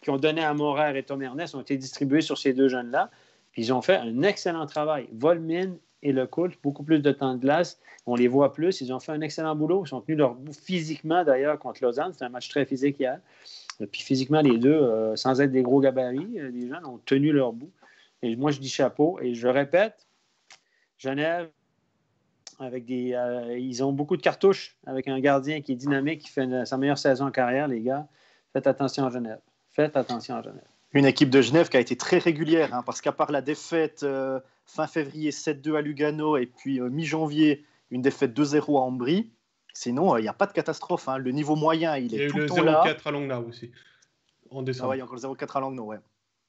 qu'ils ont données à Morer et Tom Ernest ont été distribuées sur ces 2 jeunes-là. Puis ils ont fait un excellent travail. Volmin et le Coultre, beaucoup plus de temps de glace. On les voit plus. Ils ont fait un excellent boulot. Ils sont tenus leur bout physiquement, d'ailleurs, contre Lausanne. C'était un match très physique hier. Puis physiquement, les 2, sans être des gros gabarits, les jeunes ont tenu leur bout. Et moi, je dis chapeau. Et je répète, Genève, ils ont beaucoup de cartouches avec un gardien qui est dynamique, qui fait sa meilleure saison en carrière, les gars. Faites attention à Genève. Une équipe de Genève qui a été très régulière, parce qu'à part la défaite fin février 7-2 à Lugano et puis mi-janvier, une défaite 2-0 à Ambry, sinon il n'y a pas de catastrophe. Le niveau moyen, il est tout le temps là. Il y a eu le 0-4 à Langnau aussi, en décembre. Ah ouais, il y a encore le 0-4 à Langnau, ouais.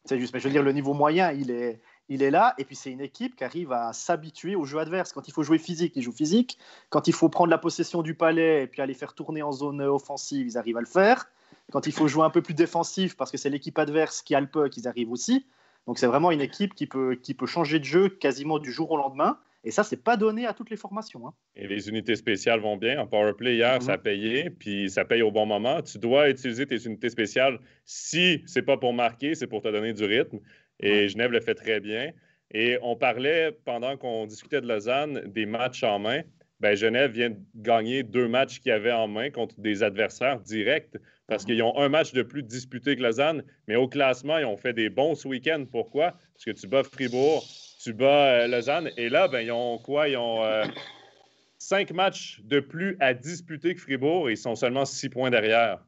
C'est juste, mais je veux dire, le niveau moyen, il est là. Et puis c'est une équipe qui arrive à s'habituer au jeu adverse. Quand il faut jouer physique, ils jouent physique. Quand il faut prendre la possession du palais et puis aller faire tourner en zone offensive, ils arrivent à le faire. Quand il faut jouer un peu plus défensif parce que c'est l'équipe adverse qui a le puck, ils arrivent aussi. Donc c'est vraiment une équipe qui peut changer de jeu quasiment du jour au lendemain. Et ça, c'est pas donné à toutes les formations. Et les unités spéciales vont bien. En powerplay, hier, ça a payé, puis ça paye au bon moment. Tu dois utiliser tes unités spéciales si c'est pas pour marquer, c'est pour te donner du rythme. Et Genève le fait très bien. Et on parlait, pendant qu'on discutait de Lausanne, des matchs en main. Genève vient de gagner 2 matchs qu'ils avaient en main contre des adversaires directs parce qu'ils ont un match de plus disputé que Lausanne, mais au classement, ils ont fait des bons ce week-end. Pourquoi? Parce que tu bats Fribourg, tu bats Lausanne, et là, ils ont quoi? Ils ont 5 matchs de plus à disputer que Fribourg et ils sont seulement 6 points derrière.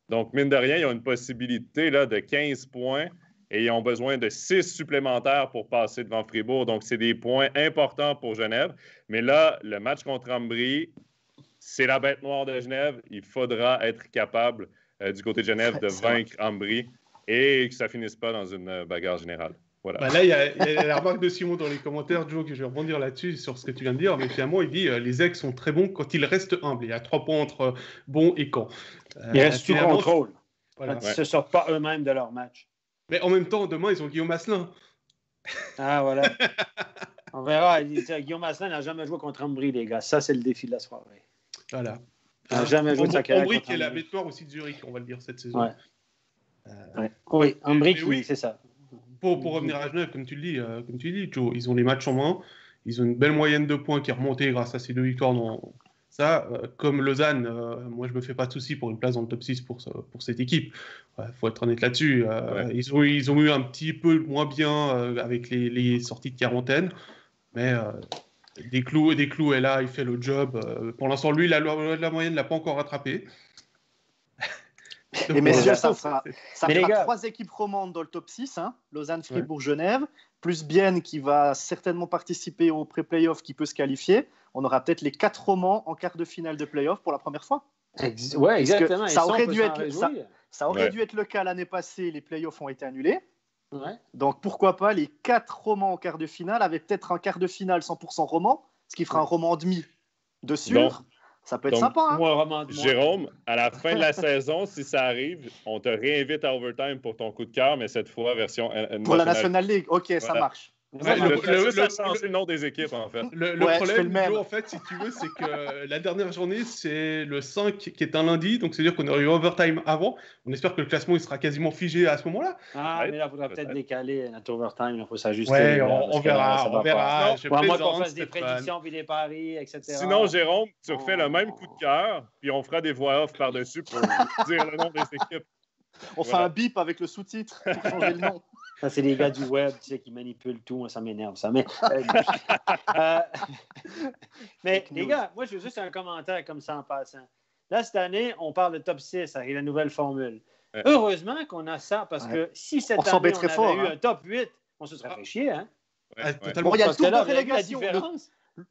Donc, mine de rien, ils ont une possibilité là, de 15 points et ils ont besoin de 6 supplémentaires pour passer devant Fribourg. Donc, c'est des points importants pour Genève. Mais là, le match contre Ambry, c'est la bête noire de Genève. Il faudra être capable, du côté de Genève, de vaincre Ambry et que ça ne finisse pas dans une bagarre générale. Voilà. Là, il y a la remarque de Simon dans les commentaires, Joe, que je vais rebondir là-dessus sur ce que tu viens de dire. Mais finalement, il dit les ex sont très bons quand ils restent humbles. Il y a 3 points entre bon et Caen. Il reste sous contrôle. Voilà. Quand ils ne se sortent pas eux-mêmes de leur match. Mais en même temps, demain, ils ont Guillaume Asselin. Ah, voilà. On verra. Guillaume Asselin n'a jamais joué contre Ambry, les gars. Ça, c'est le défi de la soirée. Voilà. Il n'a jamais joué de sa carrière. Ambry qui est la bête noire aussi de Zurich, on va le dire, cette saison. Ouais. Oui, Ambry, oui, c'est ça. Pour revenir à Genève, comme tu le dis, Joe, ils ont les matchs en main. Ils ont une belle moyenne de points qui est remontée grâce à ces 2 victoires. Ça, comme Lausanne, moi, je me fais pas de soucis pour une place dans le top 6 pour cette équipe. Faut être honnête là-dessus. Ils ont eu un petit peu moins bien avec les sorties de quarantaine. Mais des clous est là, il fait le job. Pour l'instant, lui, la moyenne ne l'a pas encore rattrapé. Et messieurs, ça fera gars... 3 équipes romandes dans le top 6, hein, Lausanne, Fribourg, Genève, plus Bienne qui va certainement participer au pré-playoff qui peut se qualifier. On aura peut-être les 4 romans en quart de finale de playoff pour la première fois. Oui, exactement. Ça aurait dû être le cas l'année passée, les playoffs ont été annulés. Ouais. Donc pourquoi pas les 4 romans en quart de finale avec peut-être un quart de finale 100% roman, ce qui fera un roman demi de sûr. Ça peut être sympa. Hein? Jérôme, à la fin de la saison, si ça arrive, on te réinvite à Overtime pour ton coup de cœur, mais cette fois, version pour la National League. OK, ça marche. Le nom des équipes, en fait. Le problème, Joe, en fait, si tu veux, c'est que la dernière journée, c'est le 5 qui est un lundi, donc c'est-à-dire qu'on aurait eu Overtime avant. On espère que le classement il sera quasiment figé à ce moment-là. Mais là, il faudra peut-être décaler notre Overtime, il faut s'ajuster. Ouais, on verra. À moins qu'on fasse des prédictions, puis des paris, etc. Sinon, Jérôme, tu refais le même coup de cœur, puis on fera des voix off par-dessus pour dire le nom des équipes. On fait un bip avec le sous-titre pour changer le nom. Ça, c'est les gars du web, tu sais, qui manipulent tout. Moi, ça m'énerve, ça. Mais les gars, moi, je veux juste un commentaire comme ça en passant. Là, cette année, on parle de top 6 avec la nouvelle formule. Heureusement qu'on a ça, parce que si cette année, on avait eu un top 8, on se serait fait chier, hein? Totalement. Il y a le tour de relégation.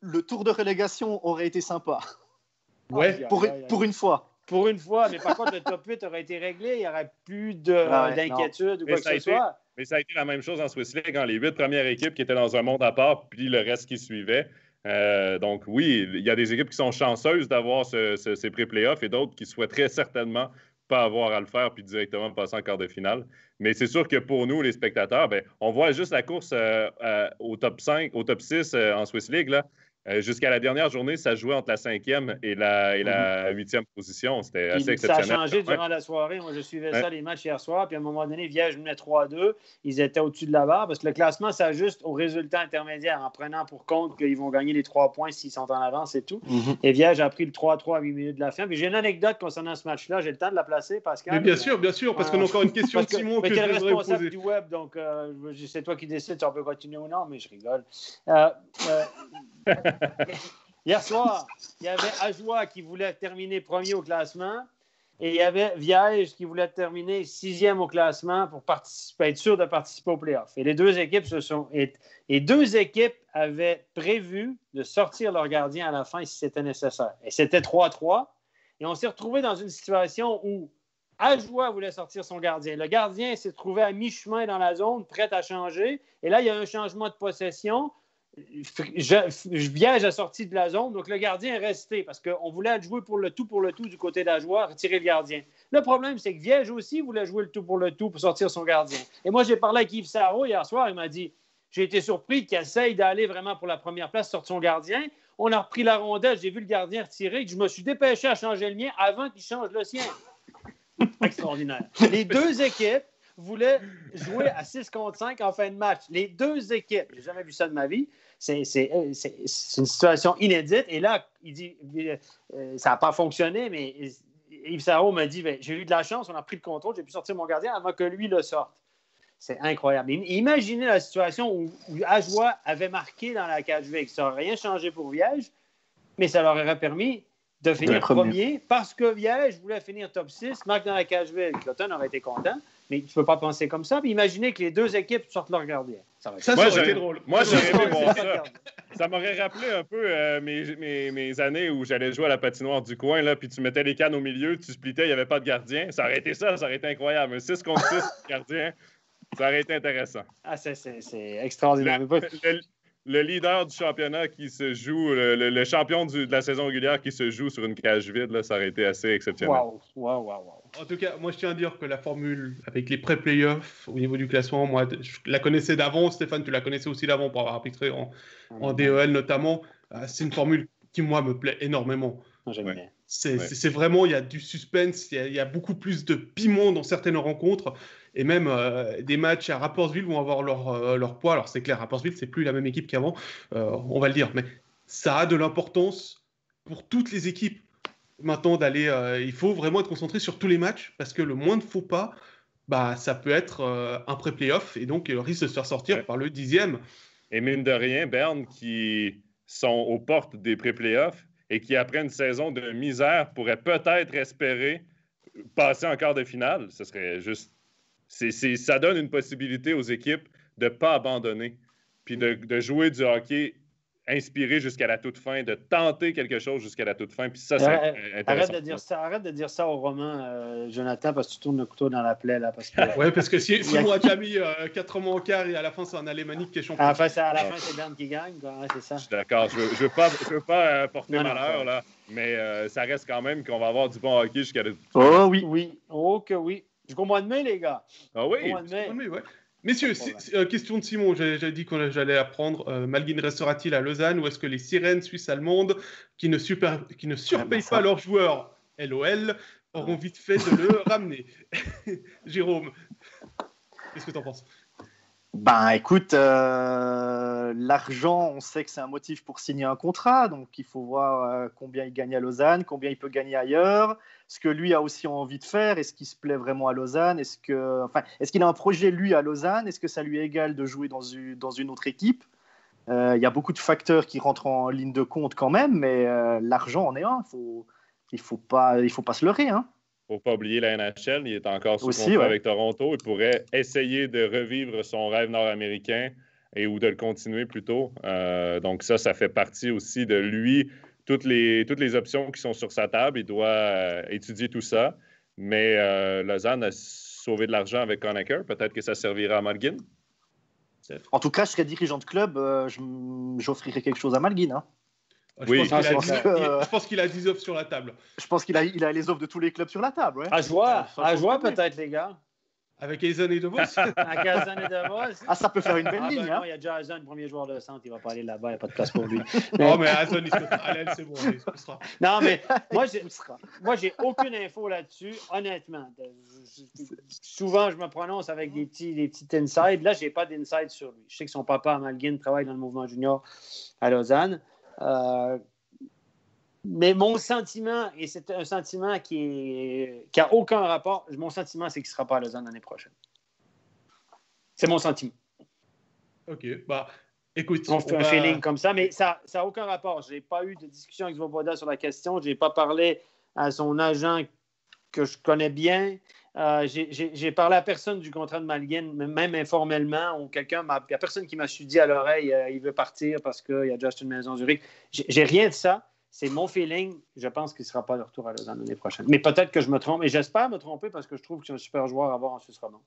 Le tour de relégation aurait été sympa. Pour une fois. Pour une fois, mais par contre, le top 8 aurait été réglé, il n'y aurait plus d'inquiétude ou quoi que ce soit. Mais ça a été la même chose en Swiss League, les 8 premières équipes qui étaient dans un monde à part, puis le reste qui suivait. Donc oui, il y a des équipes qui sont chanceuses d'avoir ces pré-playoffs et d'autres qui souhaiteraient certainement pas avoir à le faire puis directement passer en quart de finale. Mais c'est sûr que pour nous, les spectateurs, on voit juste la course au top 5, au top 6 en Swiss League, là. Jusqu'à la dernière journée, ça jouait entre la 5e et la 8e position. C'était assez exceptionnel. Ça a changé durant la soirée. Moi, je suivais ça, les matchs hier soir. Puis à un moment donné, Viège menait 3-2. Ils étaient au-dessus de la barre parce que le classement s'ajuste aux résultats intermédiaires en prenant pour compte qu'ils vont gagner les 3 points s'ils sont en avance et tout. Et Viège a pris le 3-3 à 8 minutes de la fin. Puis j'ai une anecdote concernant ce match-là. J'ai le temps de la placer, Pascal. Mais bien sûr, parce qu'on a encore une question de Simon que je voudrais poser. responsable du web, donc c'est toi qui décides si on peut continuer ou non, mais je rigole. Hier soir, il y avait Ajoie qui voulait terminer premier au classement et il y avait Viège qui voulait terminer 6e au classement pour être sûr de participer au play-off. Et les deux équipes avaient prévu de sortir leur gardien à la fin si c'était nécessaire. Et c'était 3-3. Et on s'est retrouvé dans une situation où Ajoie voulait sortir son gardien. Le gardien s'est trouvé à mi-chemin dans la zone, prêt à changer. Et là, il y a un changement de possession. Viège a sorti de la zone, donc le gardien est resté parce qu'on voulait jouer pour le tout du côté d'Ajoie, retirer le gardien. Le problème, c'est que Viège aussi voulait jouer le tout pour sortir son gardien. Et moi, j'ai parlé avec Yves Sarrault hier soir, il m'a dit j'ai été surpris qu'il essaye d'aller vraiment pour la première place, sortir son gardien. On a repris la rondelle, j'ai vu le gardien retirer, je me suis dépêché à changer le mien avant qu'il change le sien. Extraordinaire. Les deux équipes voulaient jouer à 6 contre 5 en fin de match. Les deux équipes, j'ai jamais vu ça de ma vie. C'est une situation inédite. Et là, il dit ça n'a pas fonctionné, mais Yves Sarrault m'a dit j'ai eu de la chance, on a pris le contrôle, j'ai pu sortir mon gardien avant que lui le sorte. C'est incroyable. Imaginez la situation où Ajoie avait marqué dans la cage vide. Ça n'aurait rien changé pour Viège, mais ça leur aurait permis de finir premier parce que Viège voulait finir top 6, marque dans la cage vide. Cloton aurait été content, mais tu ne peux pas penser comme ça. Puis imaginez que les deux équipes sortent leur gardien. Ça aurait été drôle. Moi, j'aurais aimé voir ça. Ça m'aurait rappelé un peu mes années où j'allais jouer à la patinoire du coin, là, puis tu mettais les cannes au milieu, tu splittais, il n'y avait pas de gardien. Ça aurait été incroyable. Un 6 contre 6 gardien, ça aurait été intéressant. Ah, c'est extraordinaire. Le leader du championnat qui se joue, le champion de la saison régulière qui se joue sur une cage vide, là, ça aurait été assez exceptionnel. Wow. En tout cas, moi, je tiens à dire que la formule avec les pré-playoffs au niveau du classement, moi, je la connaissais d'avant. Stéphane, tu la connaissais aussi d'avant pour avoir arbitré en DEL notamment. C'est une formule qui, moi, me plaît énormément. J'aime bien. C'est vraiment, il y a du suspense, il y a beaucoup plus de piment dans certaines rencontres. Et même des matchs à Rapperswil vont avoir leur poids. Alors, c'est clair, Rapperswil, c'est plus la même équipe qu'avant, on va le dire. Mais ça a de l'importance pour toutes les équipes. Maintenant, il faut vraiment être concentré sur tous les matchs parce que le moins de faux pas, ça peut être un pré-playoff et donc risque de se faire sortir par le 10e. Et mine de rien, Berne qui sont aux portes des pré-playoffs et qui, après une saison de misère, pourraient peut-être espérer passer en quart de finale. Ce serait juste... ça donne une possibilité aux équipes de ne pas abandonner puis de jouer du hockey inspiré jusqu'à la toute fin, de tenter quelque chose jusqu'à la toute fin. Puis ça, c'est intéressant. Arrête de dire ça au roman, Jonathan, parce que tu tournes le couteau dans la plaie. Là, parce que... Oui, parce que si on a déjà mis 4 mois en quart et à la fin, c'est un Alémanique qui est champion. À la fin, c'est Berne qui gagne. Ouais, c'est ça. Je suis d'accord. Je ne veux pas porter malheur, là, mais ça reste quand même qu'on va avoir du bon hockey jusqu'à la toute fin. Oh oui. Oui. Oh que oui. Jusqu'au mois de mai, les gars. Ah oui? Au mois de mai. Ouais. Messieurs, question de Simon, j'avais dit que j'allais apprendre. Malguin restera-t-il à Lausanne ou est-ce que les sirènes suisses-allemandes qui ne surpayent pas leurs joueurs, LOL, auront vite fait de le ramener? Jérôme, qu'est-ce que tu en penses? Écoute, l'argent, on sait que c'est un motif pour signer un contrat, donc il faut voir combien il gagne à Lausanne, combien il peut gagner ailleurs, ce que lui a aussi envie de faire, est-ce qu'il se plaît vraiment à Lausanne, est-ce qu'il a un projet lui à Lausanne, est-ce que ça lui est égal de jouer dans une autre équipe? Il y a beaucoup de facteurs qui rentrent en ligne de compte quand même, mais l'argent en est un, il faut pas se leurrer, hein. Il ne faut pas oublier la NHL, il est encore sous contrat avec Toronto. Il pourrait essayer de revivre son rêve nord-américain ou de le continuer plutôt. Donc ça fait partie aussi de lui. Toutes les options qui sont sur sa table, il doit étudier tout ça. Mais Lausanne a sauvé de l'argent avec Conacher. Peut-être que ça servira à Malguin. En tout cas, je serais dirigeant de club, j'offrirais quelque chose à Malguin, hein. Je pense qu'il a 10 offres sur la table. Je pense qu'il a les offres de tous les clubs sur la table. Ouais. À joie peut-être, les gars. Avec Eisen et DeVos. Avec Eisen et DeVos. Ça peut faire une belle ligne. Non, il y a déjà Eisen, premier joueur de centre. Il va pas aller là-bas. Il n'y a pas de place pour lui. Non, mais Eisen, il se l'aile, c'est bon. Il se poussera. Non, mais moi, j'ai aucune info là-dessus, honnêtement. Souvent, je me prononce avec des petits insides. Là, je n'ai pas d'inside sur lui. Je sais que son papa, Malguin, travaille dans le mouvement junior à Lausanne. Mais mon sentiment, et c'est un sentiment qui n'a aucun rapport, mon sentiment, c'est qu'il ne sera pas à Lausanne l'année prochaine. C'est mon sentiment. OK, écoute. On fait un feeling comme ça, mais ça n'a aucun rapport. Je n'ai pas eu de discussion avec Svoboda sur la question. Je n'ai pas parlé à son agent que je connais bien. J'ai parlé à personne du contrat de Malguin, même informellement, ou il n'y a personne qui m'a dit à l'oreille il veut partir parce qu'il y a Justin Maison-Zurich. J'ai rien de ça. C'est mon feeling. Je pense qu'il ne sera pas de retour à Lausanne l'année prochaine. Mais peut-être que je me trompe. Et j'espère me tromper parce que je trouve que c'est un super joueur à avoir en Suisse romande.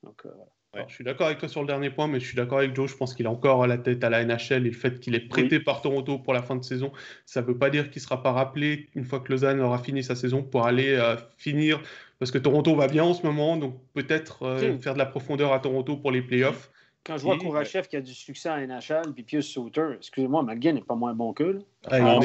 Donc, voilà. Je suis d'accord avec toi sur le dernier point, mais je suis d'accord avec Joe. Je pense qu'il a encore la tête à la NHL et le fait qu'il est prêté par Toronto pour la fin de saison, ça ne veut pas dire qu'il ne sera pas rappelé une fois que Lausanne aura fini sa saison pour aller finir. Parce que Toronto va bien en ce moment, donc peut-être faire de la profondeur à Toronto pour les playoffs. Quand je vois Kourachev qui a du succès en NHL, puis Pius Suter, excusez-moi, Malguin n'est pas moins bon qu'eux. Non,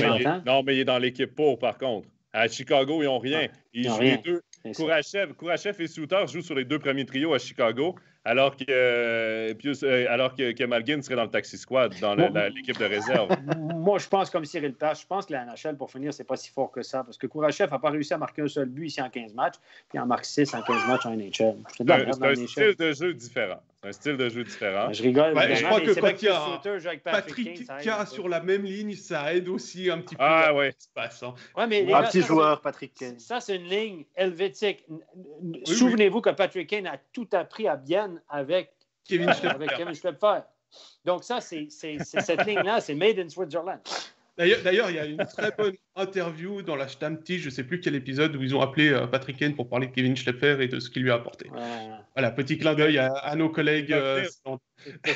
mais il est dans l'équipe pour, par contre. À Chicago, ils n'ont rien. Ils jouent les deux. Kourachev et Suter jouent sur les deux premiers trios à Chicago. alors que Malgin serait dans le taxi squad, dans l'équipe de réserve. Moi, je pense comme Cyril Pache, je pense que la NHL, pour finir, c'est pas si fort que ça, parce que Kourachev n'a pas réussi à marquer un seul but ici en 15 matchs, puis il en marque 6 en 15 matchs en NHL. C'est un style de jeu différent. Je rigole. Ouais, je crois que quand il y a Patrick K sur la même ligne, ça aide aussi un petit peu. Ah ouais. Ce qui se passe, hein. Ouais, mais Un petit joueur, Patrick Kane. Ça, c'est une ligne helvétique. Souvenez-vous que Patrick Kane a tout appris à Bienne avec Kevin Schlepfer. Donc ça, c'est cette ligne-là, c'est made in Switzerland. D'ailleurs, il y a une très bonne interview dans la Stammtisch, je ne sais plus quel épisode, où ils ont appelé Patrick Kane pour parler de Kevin Schlepfer et de ce qu'il lui a apporté. Voilà, petit clin d'œil à nos collègues. Pour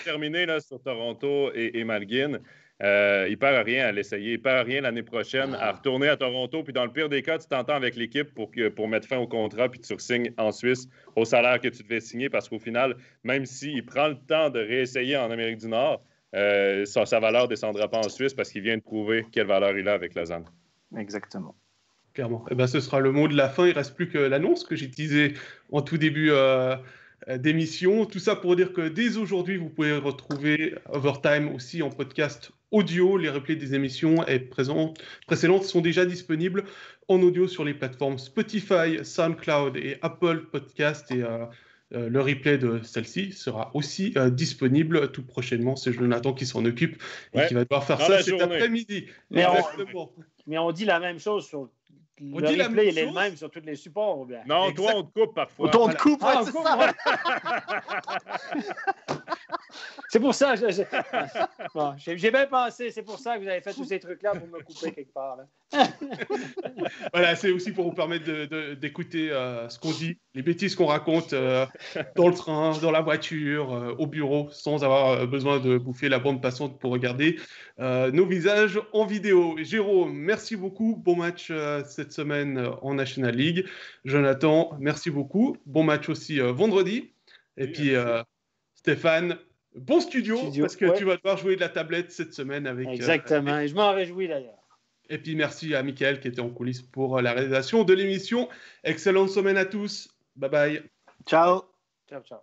terminer là, sur Toronto et Malgin, il ne perd à rien à l'essayer. Il ne perd à rien l'année prochaine à retourner à Toronto. Puis dans le pire des cas, tu t'entends avec l'équipe pour mettre fin au contrat, puis tu re-signes en Suisse au salaire que tu devais signer, parce qu'au final, même s'il prend le temps de réessayer en Amérique du Nord, sa valeur ne descendra pas en Suisse parce qu'il vient de prouver quelle valeur il a avec Lausanne. Exactement. Clairement. Eh ben, ce sera le mot de la fin. Il ne reste plus que l'annonce que j'ai teasée en tout début d'émission. Tout ça pour dire que dès aujourd'hui, vous pouvez retrouver Overtime aussi en podcast audio. Les replays des émissions précédentes sont déjà disponibles en audio sur les plateformes Spotify, SoundCloud et Apple Podcast. Et le replay de celle-ci sera aussi disponible tout prochainement. C'est Jonathan qui s'en occupe et qui va devoir faire ça cet après-midi. Mais on dit la même chose sur le replay, il est le même sur tous les supports. Ou bien? Non, toi, on te coupe parfois. On te coupe, c'est ça. C'est pour ça, j'ai bien pensé, c'est pour ça que vous avez fait tous ces trucs-là pour me couper quelque part. Là. Voilà, c'est aussi pour vous permettre d'écouter ce qu'on dit, les bêtises qu'on raconte dans le train, dans la voiture, au bureau, sans avoir besoin de bouffer la bande passante pour regarder nos visages en vidéo. Jérôme, merci beaucoup. Bon match cette semaine en National League. Jonathan, merci beaucoup. Bon match aussi vendredi. Et puis Stéphane, bon studio parce que tu vas devoir jouer de la tablette cette semaine avec. Exactement, et je m'en réjouis d'ailleurs. Et puis merci à Mickaël qui était en coulisses pour la réalisation de l'émission. Excellente semaine à tous. Bye bye. Ciao. Ciao, ciao.